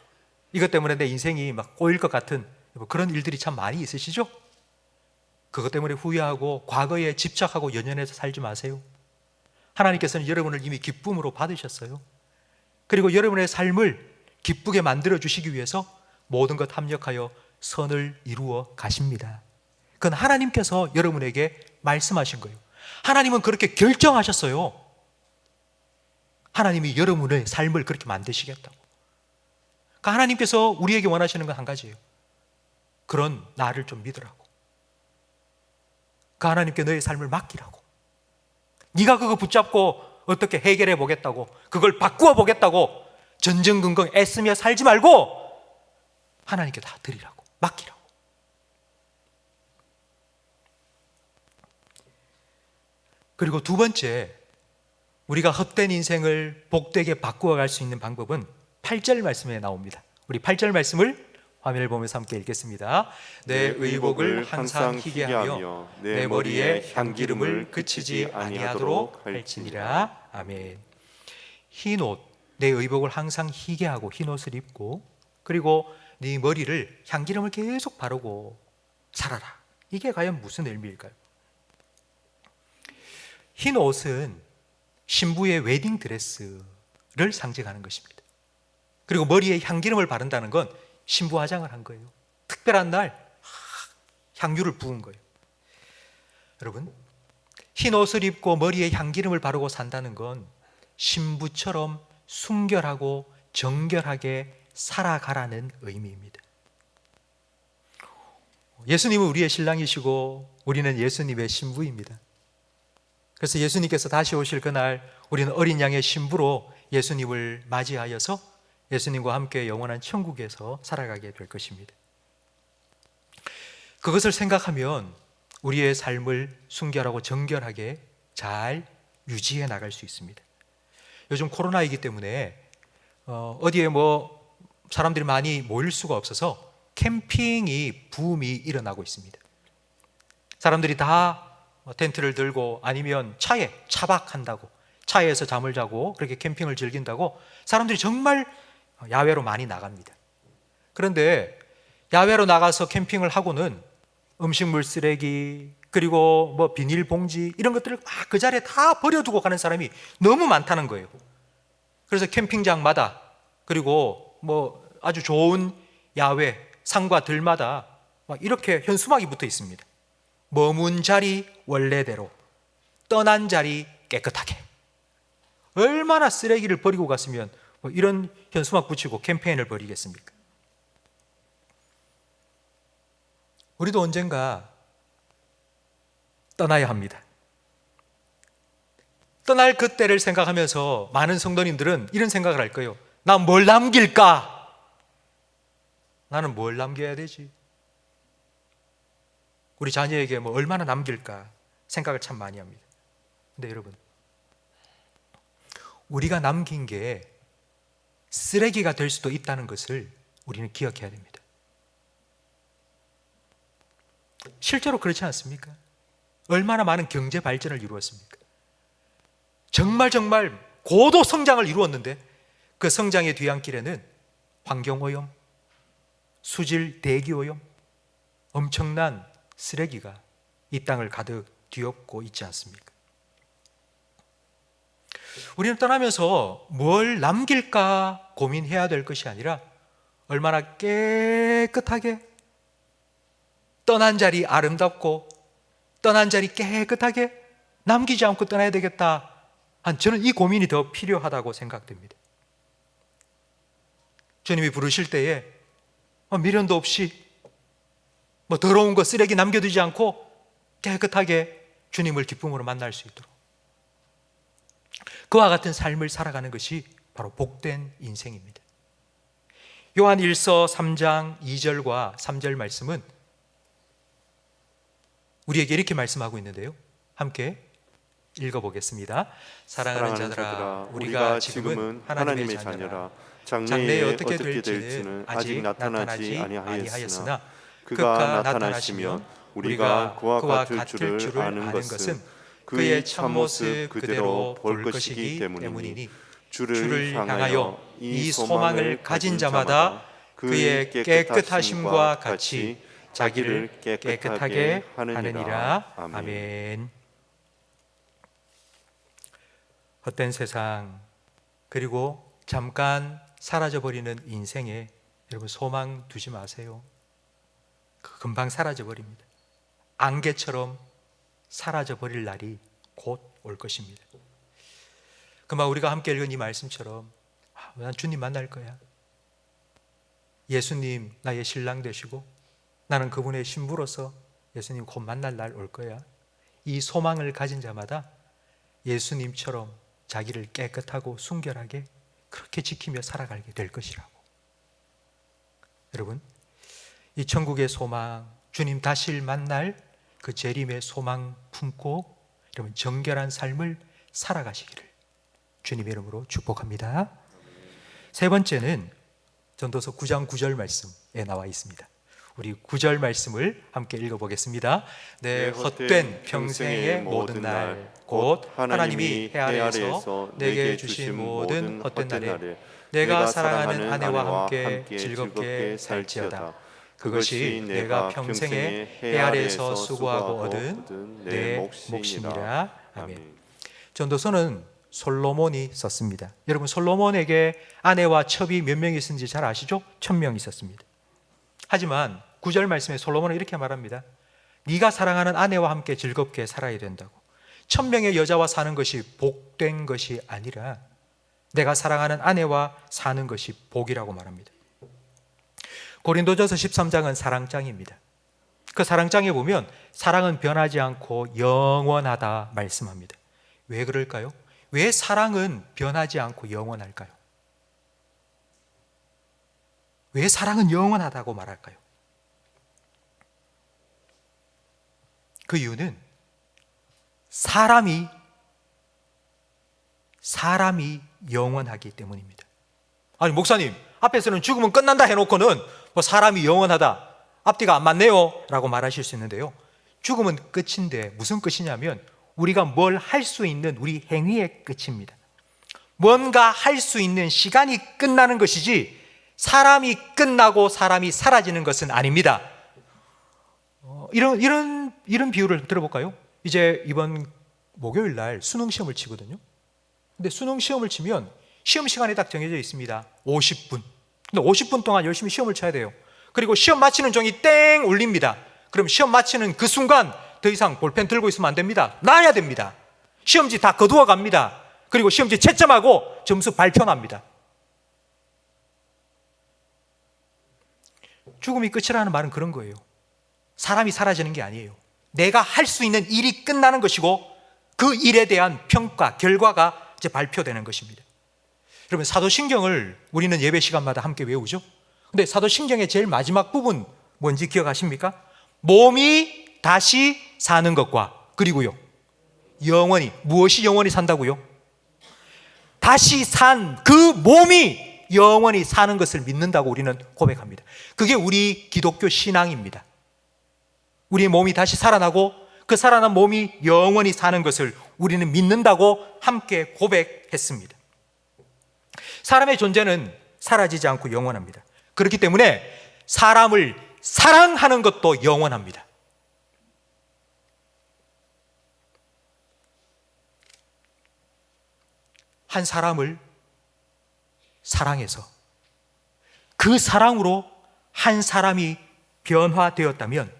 이것 때문에 내 인생이 막 꼬일 것 같은 그런 일들이 참 많이 있으시죠? 그것 때문에 후회하고 과거에 집착하고 연연해서 살지 마세요. 하나님께서는 여러분을 이미 기쁨으로 받으셨어요. 그리고 여러분의 삶을 기쁘게 만들어 주시기 위해서 모든 것 합력하여 선을 이루어 가십니다. 그건 하나님께서 여러분에게 말씀하신 거예요. 하나님은 그렇게 결정하셨어요. 하나님이 여러분의 삶을 그렇게 만드시겠다고. 그러니까 하나님께서 우리에게 원하시는 건 한 가지예요. 그런 나를 좀 믿으라고. 그 하나님께 너의 삶을 맡기라고. 네가 그거 붙잡고 어떻게 해결해 보겠다고, 그걸 바꾸어 보겠다고 전전긍긍 애쓰며 살지 말고 하나님께 다 드리라고, 맡기라고. 그리고 두 번째, 우리가 헛된 인생을 복되게 바꾸어 갈 수 있는 방법은 8절 말씀에 나옵니다. 우리 8절 말씀을 화면을 보면서 함께 읽겠습니다. 내 의복을 항상 희게 하며 내 머리에 향기름을 그치지 아니하도록 할지니라. 아멘. 흰 옷, 내 의복을 항상 희게 하고 흰 옷을 입고, 그리고 네 머리를 향기름을 계속 바르고 살아라. 이게 과연 무슨 의미일까요? 흰 옷은 신부의 웨딩 드레스를 상징하는 것입니다. 그리고 머리에 향기름을 바른다는 건 신부 화장을 한 거예요. 특별한 날 향유를 부은 거예요. 여러분, 흰 옷을 입고 머리에 향기름을 바르고 산다는 건 신부처럼 순결하고 정결하게 살아가라는 의미입니다. 예수님은 우리의 신랑이시고 우리는 예수님의 신부입니다. 그래서 예수님께서 다시 오실 그날 우리는 어린 양의 신부로 예수님을 맞이하여서 예수님과 함께 영원한 천국에서 살아가게 될 것입니다. 그것을 생각하면 우리의 삶을 순결하고 정결하게 잘 유지해 나갈 수 있습니다. 요즘 코로나이기 때문에 어디에 뭐 사람들이 많이 모일 수가 없어서 캠핑이 붐이 일어나고 있습니다. 사람들이 다 텐트를 들고 아니면 차에 차박한다고, 차에서 잠을 자고 그렇게 캠핑을 즐긴다고 사람들이 정말 야외로 많이 나갑니다. 그런데 야외로 나가서 캠핑을 하고는 음식물 쓰레기, 그리고 뭐 비닐봉지 이런 것들을 막 그 자리에 다 버려두고 가는 사람이 너무 많다는 거예요. 그래서 캠핑장마다, 그리고 뭐 아주 좋은 야외 상과 들마다 막 이렇게 현수막이 붙어 있습니다. 머문 자리 원래대로, 떠난 자리 깨끗하게. 얼마나 쓰레기를 버리고 갔으면 뭐 이런 현수막 붙이고 캠페인을 벌이겠습니까? 우리도 언젠가 떠나야 합니다. 떠날 그때를 생각하면서 많은 성도님들은 이런 생각을 할 거예요. 나 뭘 남길까? 나는 뭘 남겨야 되지? 우리 자녀에게 뭐 얼마나 남길까 생각을 참 많이 합니다. 근데 여러분, 우리가 남긴 게 쓰레기가 될 수도 있다는 것을 우리는 기억해야 됩니다. 실제로 그렇지 않습니까? 얼마나 많은 경제 발전을 이루었습니까? 정말 고도 성장을 이루었는데 그 성장의 뒤안길에는 환경오염, 수질 대기오염, 엄청난 쓰레기가 이 땅을 가득 뒤엎고 있지 않습니까? 우리는 떠나면서 뭘 남길까 고민해야 될 것이 아니라 얼마나 깨끗하게 떠난 자리 아름답고 떠난 자리 깨끗하게 남기지 않고 떠나야 되겠다. 저는 이 고민이 더 필요하다고 생각됩니다. 주님이 부르실 때에 미련도 없이 더러운 거 쓰레기 남겨두지 않고 깨끗하게 주님을 기쁨으로 만날 수 있도록 그와 같은 삶을 살아가는 것이 바로 복된 인생입니다. 요한 1서 3장 2절과 3절 말씀은 우리에게 이렇게 말씀하고 있는데요. 함께 읽어보겠습니다. 사랑하는 자들아, 우리가 지금은 하나님의 자녀라. 장래에 어떻게 될지는 아직 나타나지 아니하였으나 그가 나타나시면 우리가 그와 같을 줄을 아는 것은 그의 참모습 그대로 볼 것이기 때문이니 주를 향하여 이 소망을 가진 자마다 그의 깨끗하심과 같이 자기를 깨끗하게 하느니라. 아멘. 헛된 세상 그리고 잠깐 사라져버리는 인생에 여러분 소망 두지 마세요. 금방 사라져버립니다. 안개처럼 사라져버릴 날이 곧 올 것입니다. 금방 우리가 함께 읽은 이 말씀처럼 난 주님 만날 거야. 예수님 나의 신랑 되시고 나는 그분의 신부로서 예수님 곧 만날 날 올 거야. 이 소망을 가진 자마다 예수님처럼 자기를 깨끗하고 순결하게 그렇게 지키며 살아가게 될 것이라고. 여러분, 이 천국의 소망, 주님 다시 만날 그 재림의 소망 품고 여러분 정결한 삶을 살아가시기를 주님의 이름으로 축복합니다. 세 번째는 전도서 9장 9절 말씀에 나와 있습니다. 우리 9절 말씀을 함께 읽어보겠습니다. 내 헛된 평생의 모든 날 곧 하나님이 해 아래에서 내게 주신 모든 헛된 날에 내가 사랑하는 아내와 함께 즐겁게 살지어다. 그것이 내가 평생에 해 아래에서 수고하고 얻은 내 몫이니라. 아멘. 전도서는 솔로몬이 썼습니다. 여러분 솔로몬에게 아내와 첩이 몇 명이 있었는지 잘 아시죠? 1000명 있었습니다. 하지만 9절 말씀에 솔로몬은 이렇게 말합니다. 네가 사랑하는 아내와 함께 즐겁게 살아야 된다고. 1000명의 여자와 사는 것이 복된 것이 아니라 내가 사랑하는 아내와 사는 것이 복이라고 말합니다. 고린도전서 13장은 사랑장입니다. 그 사랑장에 보면 사랑은 변하지 않고 영원하다 말씀합니다. 왜 그럴까요? 왜 사랑은 변하지 않고 영원할까요? 왜 사랑은 영원하다고 말할까요? 그 이유는 사람이 영원하기 때문입니다. 아니 목사님, 앞에서는 죽으면 끝난다 해놓고는 사람이 영원하다, 앞뒤가 안 맞네요 라고 말하실 수 있는데요, 죽음은 끝인데 무슨 끝이냐면 우리가 뭘 할 수 있는 우리 행위의 끝입니다. 뭔가 할 수 있는 시간이 끝나는 것이지 사람이 끝나고 사람이 사라지는 것은 아닙니다. 이런 비유를 들어볼까요? 이제 이번 목요일 날 수능 시험을 치거든요. 근데 수능 시험을 치면 시험 시간이 딱 정해져 있습니다. 50분. 근데 50분 동안 열심히 시험을 쳐야 돼요. 그리고 시험 마치는 종이 땡 울립니다. 그럼 시험 마치는 그 순간 더 이상 볼펜 들고 있으면 안 됩니다. 놔야 됩니다. 시험지 다 거두어 갑니다. 그리고 시험지 채점하고 점수 발표합니다. 죽음이 끝이라는 말은 그런 거예요. 사람이 사라지는 게 아니에요. 내가 할 수 있는 일이 끝나는 것이고 그 일에 대한 평가, 결과가 이제 발표되는 것입니다. 여러분 사도신경을 우리는 예배 시간마다 함께 외우죠. 근데 사도신경의 제일 마지막 부분 뭔지 기억하십니까? 몸이 다시 사는 것과 그리고요 영원히, 무엇이 영원히 산다고요? 다시 산 그 몸이 영원히 사는 것을 믿는다고 우리는 고백합니다. 그게 우리 기독교 신앙입니다. 우리의 몸이 다시 살아나고 그 살아난 몸이 영원히 사는 것을 우리는 믿는다고 함께 고백했습니다. 사람의 존재는 사라지지 않고 영원합니다. 그렇기 때문에 사람을 사랑하는 것도 영원합니다. 한 사람을 사랑해서 그 사랑으로 한 사람이 변화되었다면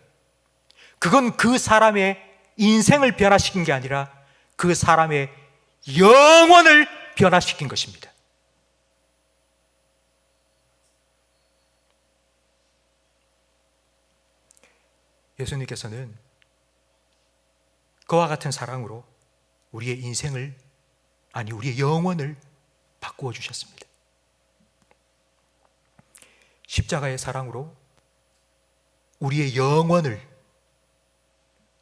그건 그 사람의 인생을 변화시킨 게 아니라 그 사람의 영혼을 변화시킨 것입니다. 예수님께서는 그와 같은 사랑으로 우리의 인생을, 아니 우리의 영혼을 바꾸어 주셨습니다. 십자가의 사랑으로 우리의 영혼을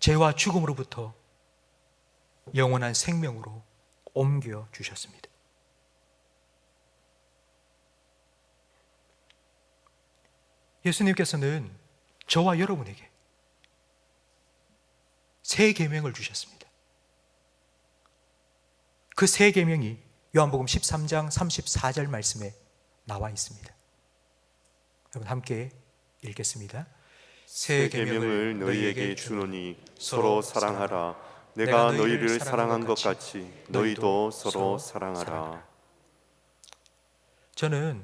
죄와 죽음으로부터 영원한 생명으로 옮겨 주셨습니다. 예수님께서는 저와 여러분에게 새 계명을 주셨습니다. 그 새 계명이 요한복음 13장 34절 말씀에 나와 있습니다. 여러분 함께 읽겠습니다. 새 계명을 너희에게 주노니 서로 사랑하라. 내가 너희를 사랑한 것 같이 너희도 서로 사랑하라. 저는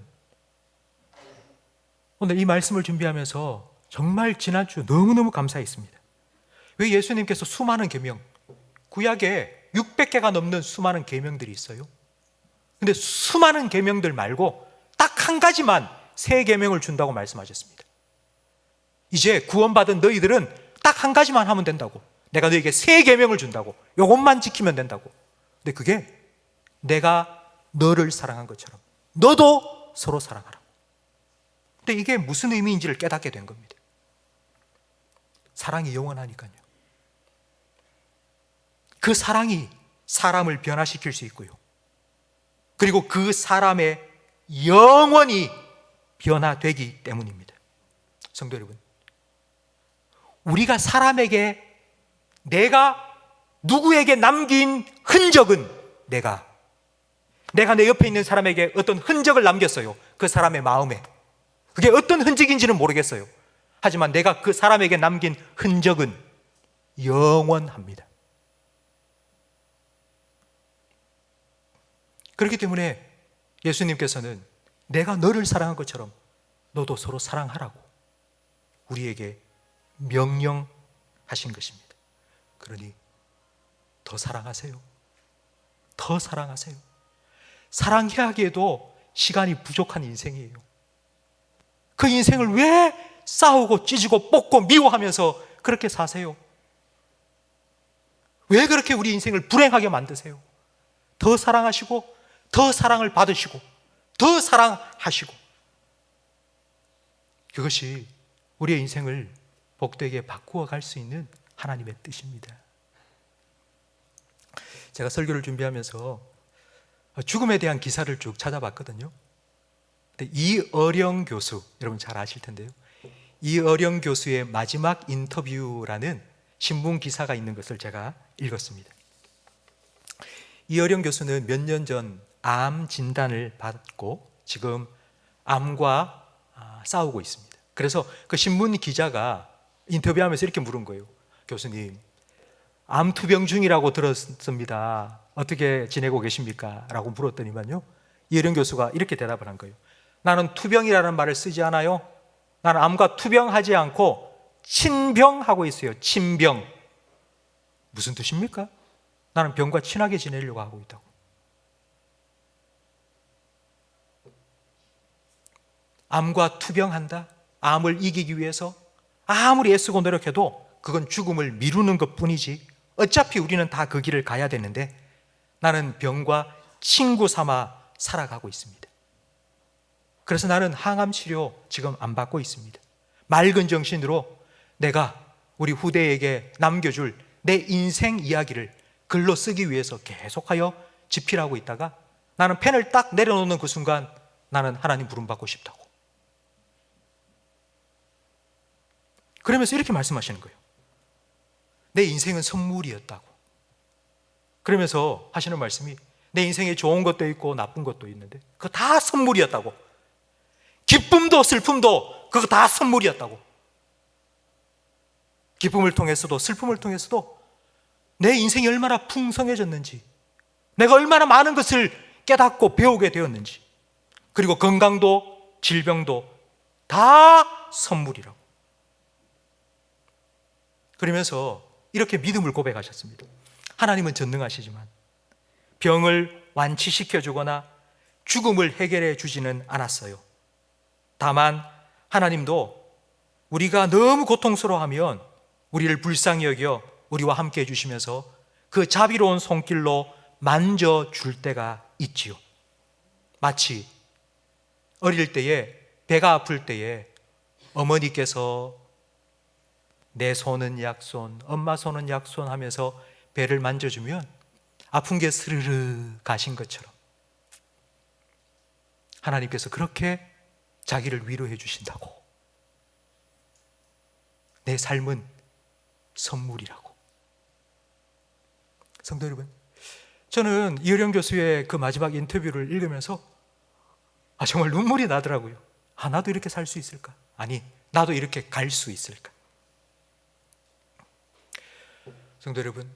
오늘 이 말씀을 준비하면서 정말 지난주 너무너무 감사했습니다. 왜 예수님께서 수많은 계명, 구약에 600개가 넘는 수많은 계명들이 있어요. 근데 수많은 계명들 말고 딱 한 가지만 새 계명을 준다고 말씀하셨습니다. 이제 구원받은 너희들은 딱 한 가지만 하면 된다고. 내가 너에게 새 계명을 준다고. 이것만 지키면 된다고. 근데 그게 내가 너를 사랑한 것처럼 너도 서로 사랑하라. 근데 이게 무슨 의미인지를 깨닫게 된 겁니다. 사랑이 영원하니까요. 그 사랑이 사람을 변화시킬 수 있고요. 그리고 그 사람의 영원히 변화되기 때문입니다. 성도 여러분, 우리가 사람에게 내가 누구에게 남긴 흔적은 내가 내 옆에 있는 사람에게 어떤 흔적을 남겼어요. 그 사람의 마음에. 그게 어떤 흔적인지는 모르겠어요. 하지만 내가 그 사람에게 남긴 흔적은 영원합니다. 그렇기 때문에 예수님께서는 내가 너를 사랑한 것처럼 너도 서로 사랑하라고 우리에게 명령하신 것입니다. 그러니 더 사랑하세요. 더 사랑하세요. 사랑하기에도 시간이 부족한 인생이에요. 그 인생을 왜 싸우고 찢고 뽑고 미워하면서 그렇게 사세요? 왜 그렇게 우리 인생을 불행하게 만드세요? 더 사랑하시고 더 사랑을 받으시고 더 사랑하시고, 그것이 우리의 인생을 복되게 바꾸어 갈 수 있는 하나님의 뜻입니다. 제가 설교를 준비하면서 죽음에 대한 기사를 쭉 찾아봤거든요. 근데 이어령 교수, 여러분 잘 아실 텐데요. 이어령 교수의 마지막 인터뷰라는 신문 기사가 있는 것을 제가 읽었습니다. 이어령 교수는 몇 년 전 암 진단을 받고 지금 암과 싸우고 있습니다. 그래서 그 신문 기자가 인터뷰하면서 이렇게 물은 거예요. 교수님, 암 투병 중이라고 들었습니다. 어떻게 지내고 계십니까? 라고 물었더니만요, 이어령 교수가 이렇게 대답을 한 거예요. 나는 투병이라는 말을 쓰지 않아요. 나는 암과 투병하지 않고 친병하고 있어요. 친병. 무슨 뜻입니까? 나는 병과 친하게 지내려고 하고 있다고. 암과 투병한다? 암을 이기기 위해서 아무리 애쓰고 노력해도 그건 죽음을 미루는 것뿐이지 어차피 우리는 다 그 길을 가야 되는데 나는 병과 친구 삼아 살아가고 있습니다. 그래서 나는 항암 치료 지금 안 받고 있습니다. 맑은 정신으로 내가 우리 후대에게 남겨줄 내 인생 이야기를 글로 쓰기 위해서 계속하여 집필하고 있다가 나는 펜을 딱 내려놓는 그 순간 나는 하나님 부름받고 싶다고. 그러면서 이렇게 말씀하시는 거예요. 내 인생은 선물이었다고. 그러면서 하시는 말씀이 내 인생에 좋은 것도 있고 나쁜 것도 있는데 그거 다 선물이었다고. 기쁨도 슬픔도 그거 다 선물이었다고. 기쁨을 통해서도 슬픔을 통해서도 내 인생이 얼마나 풍성해졌는지, 내가 얼마나 많은 것을 깨닫고 배우게 되었는지, 그리고 건강도 질병도 다 선물이라고. 그러면서 이렇게 믿음을 고백하셨습니다. 하나님은 전능하시지만 병을 완치시켜 주거나 죽음을 해결해 주지는 않았어요. 다만 하나님도 우리가 너무 고통스러워하면 우리를 불쌍히 여겨 우리와 함께 해주시면서 그 자비로운 손길로 만져줄 때가 있지요. 마치 어릴 때에 배가 아플 때에 어머니께서 내 손은 약손, 엄마 손은 약손 하면서 배를 만져주면 아픈 게 스르르 가신 것처럼 하나님께서 그렇게 자기를 위로해 주신다고. 내 삶은 선물이라고. 성도 여러분, 저는 이효령 교수의 그 마지막 인터뷰를 읽으면서 정말 눈물이 나더라고요. 나도 이렇게 살 수 있을까? 아니, 나도 이렇게 갈 수 있을까? 성도 여러분,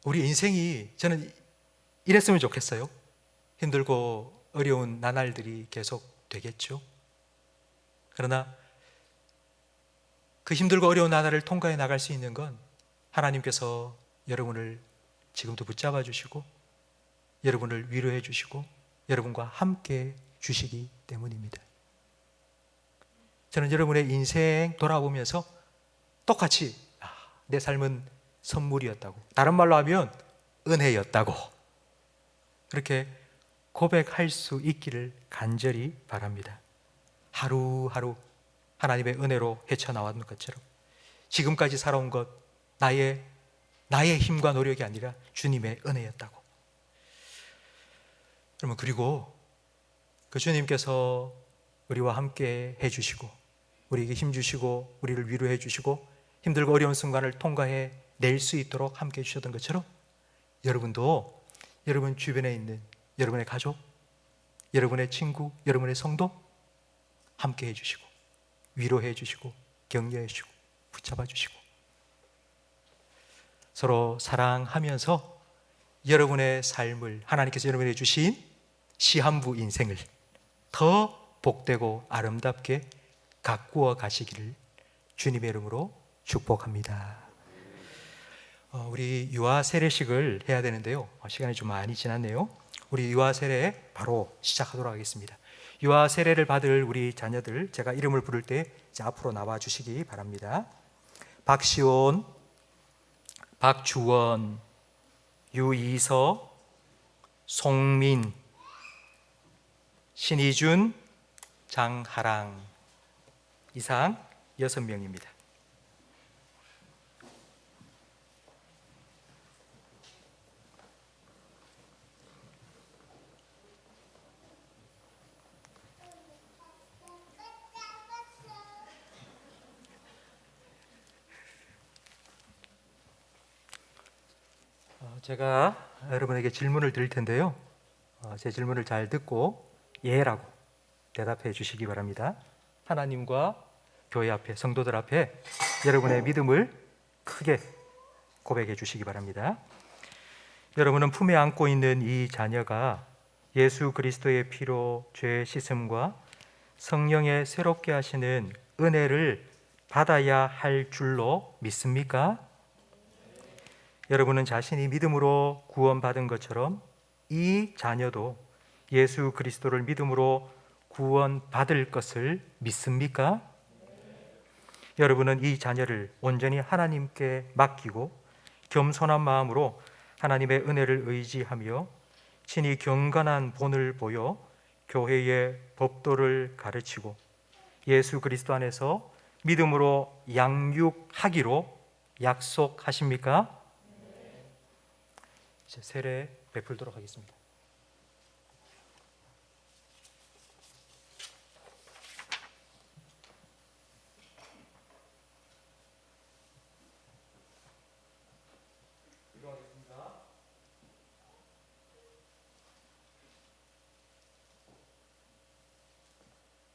우리 인생이 저는 이랬으면 좋겠어요. 힘들고 어려운 나날들이 계속 되겠죠. 그러나 그 힘들고 어려운 나날을 통과해 나갈 수 있는 건 하나님께서 여러분을 지금도 붙잡아 주시고 여러분을 위로해 주시고 여러분과 함께 주시기 때문입니다. 저는 여러분의 인생 돌아보면서 똑같이 내 삶은 선물이었다고, 다른 말로 하면 은혜였다고, 그렇게 고백할 수 있기를 간절히 바랍니다. 하루하루 하나님의 은혜로 헤쳐나왔는 것처럼 지금까지 살아온 것 나의 힘과 노력이 아니라 주님의 은혜였다고. 여러분, 그리고 그 주님께서 우리와 함께 해주시고 우리에게 힘주시고 우리를 위로해 주시고 힘들고 어려운 순간을 통과해 낼 수 있도록 함께 해주셨던 것처럼 여러분도 여러분 주변에 있는 여러분의 가족, 여러분의 친구, 여러분의 성도 함께 해주시고 위로해 주시고 격려해 주시고 붙잡아 주시고 서로 사랑하면서 여러분의 삶을, 하나님께서 여러분에게 주신 시한부 인생을 더 복되고 아름답게 가꾸어 가시기를 주님의 이름으로 축복합니다. 우리 유아 세례식을 해야 되는데요, 시간이 좀 많이 지났네요. 우리 유아 세례 바로 시작하도록 하겠습니다. 유아 세례를 받을 우리 자녀들, 제가 이름을 부를 때 이제 앞으로 나와 주시기 바랍니다. 박시온, 박주원, 유이서, 송민, 신희준, 장하랑, 이상 6명입니다. 제가 여러분에게 질문을 드릴 텐데요, 제 질문을 잘 듣고 예라고 대답해 주시기 바랍니다. 하나님과 교회 앞에, 성도들 앞에 여러분의 믿음을 크게 고백해 주시기 바랍니다. 여러분은 품에 안고 있는 이 자녀가 예수 그리스도의 피로 죄 씻음과 성령의 새롭게 하시는 은혜를 받아야 할 줄로 믿습니까? 여러분은 자신이 믿음으로 구원받은 것처럼 이 자녀도 예수 그리스도를 믿음으로 구원받을 것을 믿습니까? 여러분은 이 자녀를 온전히 하나님께 맡기고 겸손한 마음으로 하나님의 은혜를 의지하며 친히 경건한 본을 보여 교회의 법도를 가르치고 예수 그리스도 안에서 믿음으로 양육하기로 약속하십니까? 이제 세례 베풀도록 하겠습니다.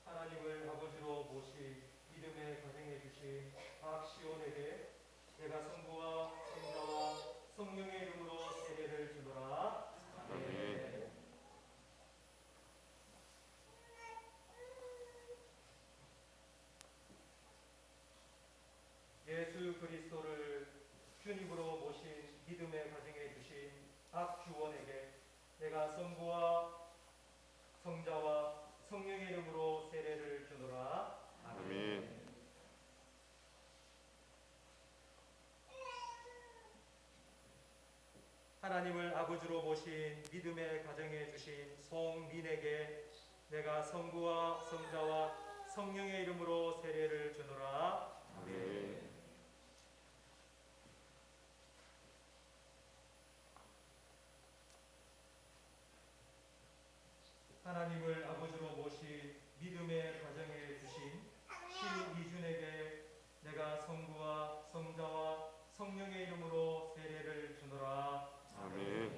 하나님을 아버지로 예수 그리스도를 주님으로 모신 믿음의 가정에 주신 박주원에게 내가 성부와 성자와 성령의 이름으로 세례를 주노라. 아멘. 하나님을 아버지로 모신 믿음의 가정에 주신 송민에게 내가 성부와 성자와 성령의 이름으로 세례를 주노라. 아멘. 하나님을 아버지로 모신 믿음의 가정에 주신 신이준에게 내가 성부와 성자와 성령의 이름으로 세례를 주노라. 아멘.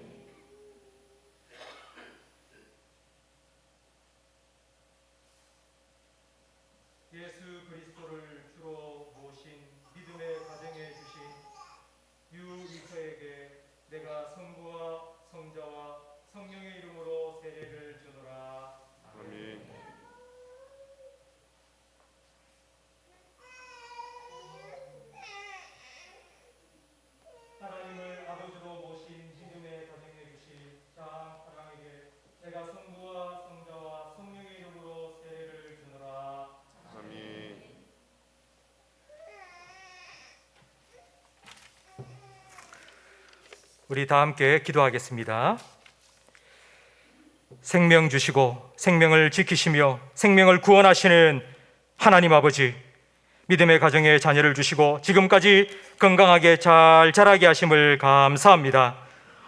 예수 그리스도를 주로 모신 믿음의 가정에 주신 유이서에게 내가 성부와 성자와 성령의 이름으로 세례를 주노라. 아멘. 하나님을 아버지로 모신 믿음의 가정에 주신 장사랑에게 내가 성부와 성자와 성령의 이름으로 세례를 주노라. 아멘. 우리 다 함께 기도하겠습니다. 생명 주시고 생명을 지키시며 생명을 구원하시는 하나님 아버지, 믿음의 가정에 자녀를 주시고 지금까지 건강하게 잘 자라게 하심을 감사합니다.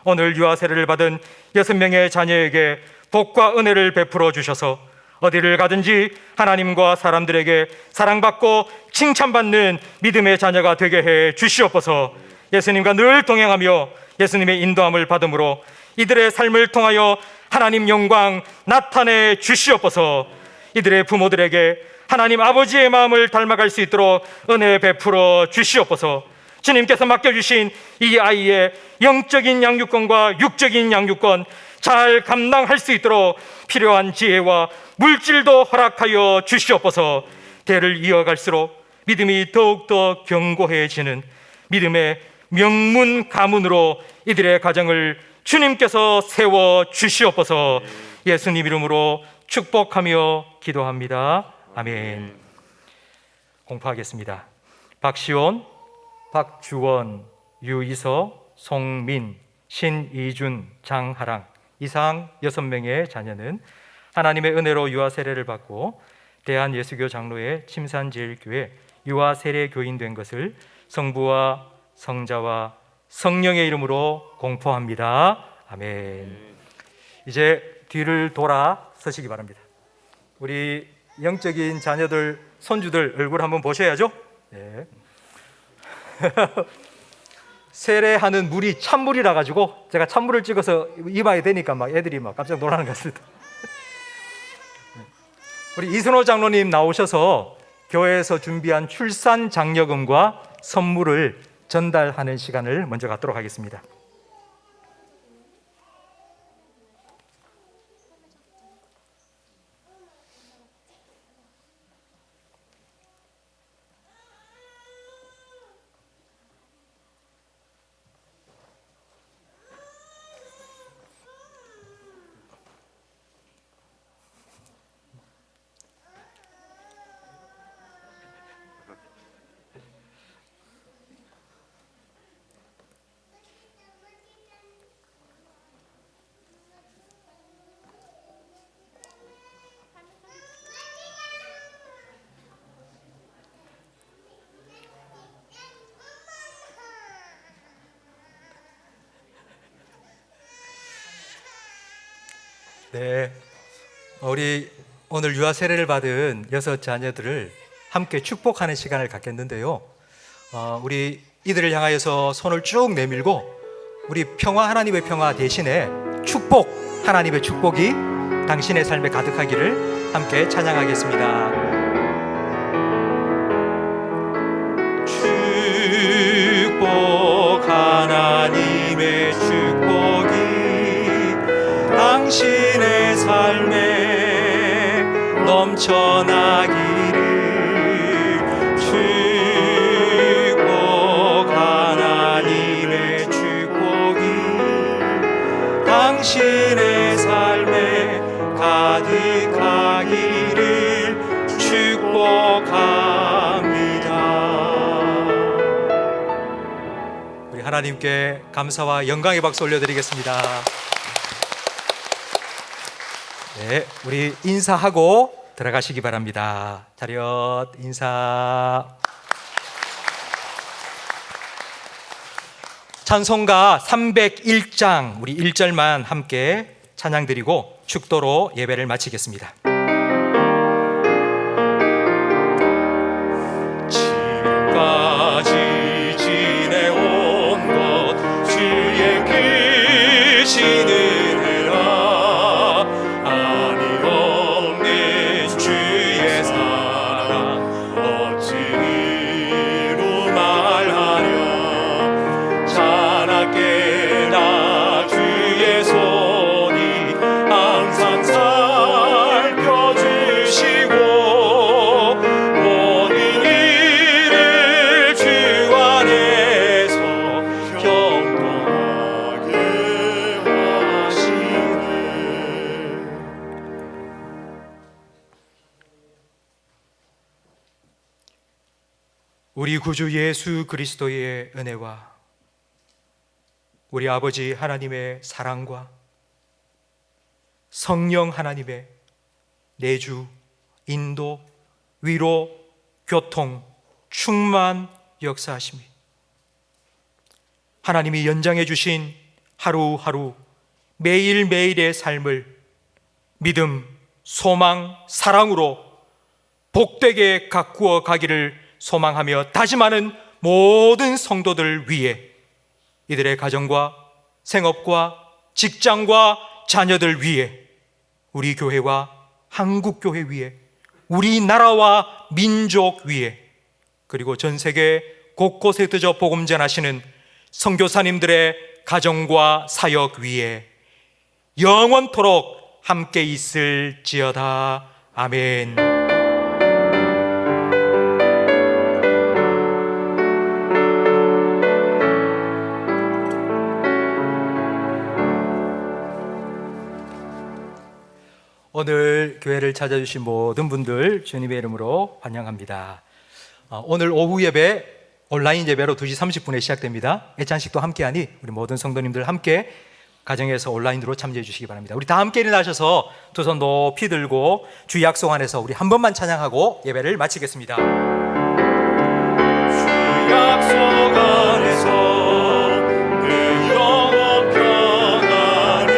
오늘 유아 세례를 받은 6명의 자녀에게 복과 은혜를 베풀어 주셔서 어디를 가든지 하나님과 사람들에게 사랑받고 칭찬받는 믿음의 자녀가 되게 해 주시옵소서. 예수님과 늘 동행하며 예수님의 인도함을 받음으로 이들의 삶을 통하여 하나님 영광 나타내 주시옵소서. 이들의 부모들에게 하나님 아버지의 마음을 닮아갈 수 있도록 은혜 베풀어 주시옵소서. 주님께서 맡겨주신 이 아이의 영적인 양육권과 육적인 양육권 잘 감당할 수 있도록 필요한 지혜와 물질도 허락하여 주시옵소서. 대를 이어갈수록 믿음이 더욱더 견고해지는 믿음의 명문 가문으로 이들의 가정을 주님께서 세워 주시옵소서. 예수님 이름으로 축복하며 기도합니다. 아멘. 공포하겠습니다. 박시온, 박주원, 유이서, 송민, 신이준, 장하랑 이상 6명의 자녀는 하나님의 은혜로 유아 세례를 받고 대한예수교 장로회 침산제일교회 유아 세례 교인 된 것을 성부와 성자와 성령의 이름으로 공포합니다. 아멘. 이제 뒤를 돌아 서시기 바랍니다. 우리 영적인 자녀들, 손주들 얼굴 한번 보셔야죠. 네. 세례하는 물이 찬물이라 가지고 제가 찬물을 찍어서 이마에 대니까 막 애들이 막 깜짝 놀라는 것 같습니다. 우리 이순호 장로님 나오셔서 교회에서 준비한 출산 장려금과 선물을 전달하는 시간을 먼저 갖도록 하겠습니다. 네, 우리 오늘 유아 세례를 받은 6 자녀들을 함께 축복하는 시간을 갖겠는데요. 우리 이들을 향하여서 손을 쭉 내밀고 우리 평화, 하나님의 평화 대신에 축복, 하나님의 축복이 당신의 삶에 가득하기를 함께 찬양하겠습니다. 축복, 하나님의 축복이 당신의 삶에 넘쳐나기를 축복, 하나님께 감사와 영광의 박수 올려드리겠습니다. 네, 우리 인사하고 들어가시기 바랍니다. 차렷 인사. 찬송가 301장 우리 1절만 함께 찬양드리고 축도로 예배를 마치겠습니다. 지금까지 지내온 것 주의 크신 은혜라 아니 없는 주의 사랑 어찌 이루 말하려 자나깨 나 주의 손이 항상 살펴주시고 모든 일을 주 안에서 경동하게 하시네. 우리 구주 예수 그리스도의 은혜와 우리 아버지 하나님의 사랑과 성령 하나님의 내주, 인도, 위로, 교통, 충만 역사하심이 하나님이 연장해 주신 하루하루 매일매일의 삶을 믿음, 소망, 사랑으로 복되게 가꾸어 가기를 소망하며 다짐하는 모든 성도들 위해 이들의 가정과 생업과 직장과 자녀들 위해 우리 교회와 한국교회 위해 우리나라와 민족 위해 그리고 전 세계 곳곳에 드저 복음 전하시는 선교사님들의 가정과 사역 위에 영원토록 함께 있을지어다. 아멘. 오늘 교회를 찾아주신 모든 분들 주님의 이름으로 환영합니다. 오늘 오후 예배 온라인 예배로 2시 30분에 시작됩니다. 애찬식도 함께하니 우리 모든 성도님들 함께 가정에서 온라인으로 참여해 주시기 바랍니다. 우리 다 함께 일어나셔서 두 손 높이 들고 주 약속 안에서 우리 한 번만 찬양하고 예배를 마치겠습니다. 주 약속 안에서 내 영혼 평안은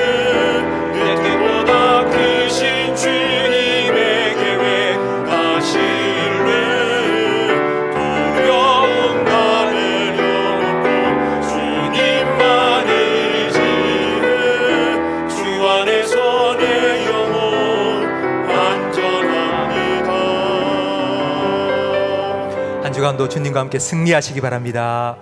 내 뜻보다 크신 주님의 계획 하실래. 두려움 나를 영원토 주님만 의지해. 주 안에서 내 영혼 안전합니다. 한 주간도 주님과 함께 승리하시기 바랍니다.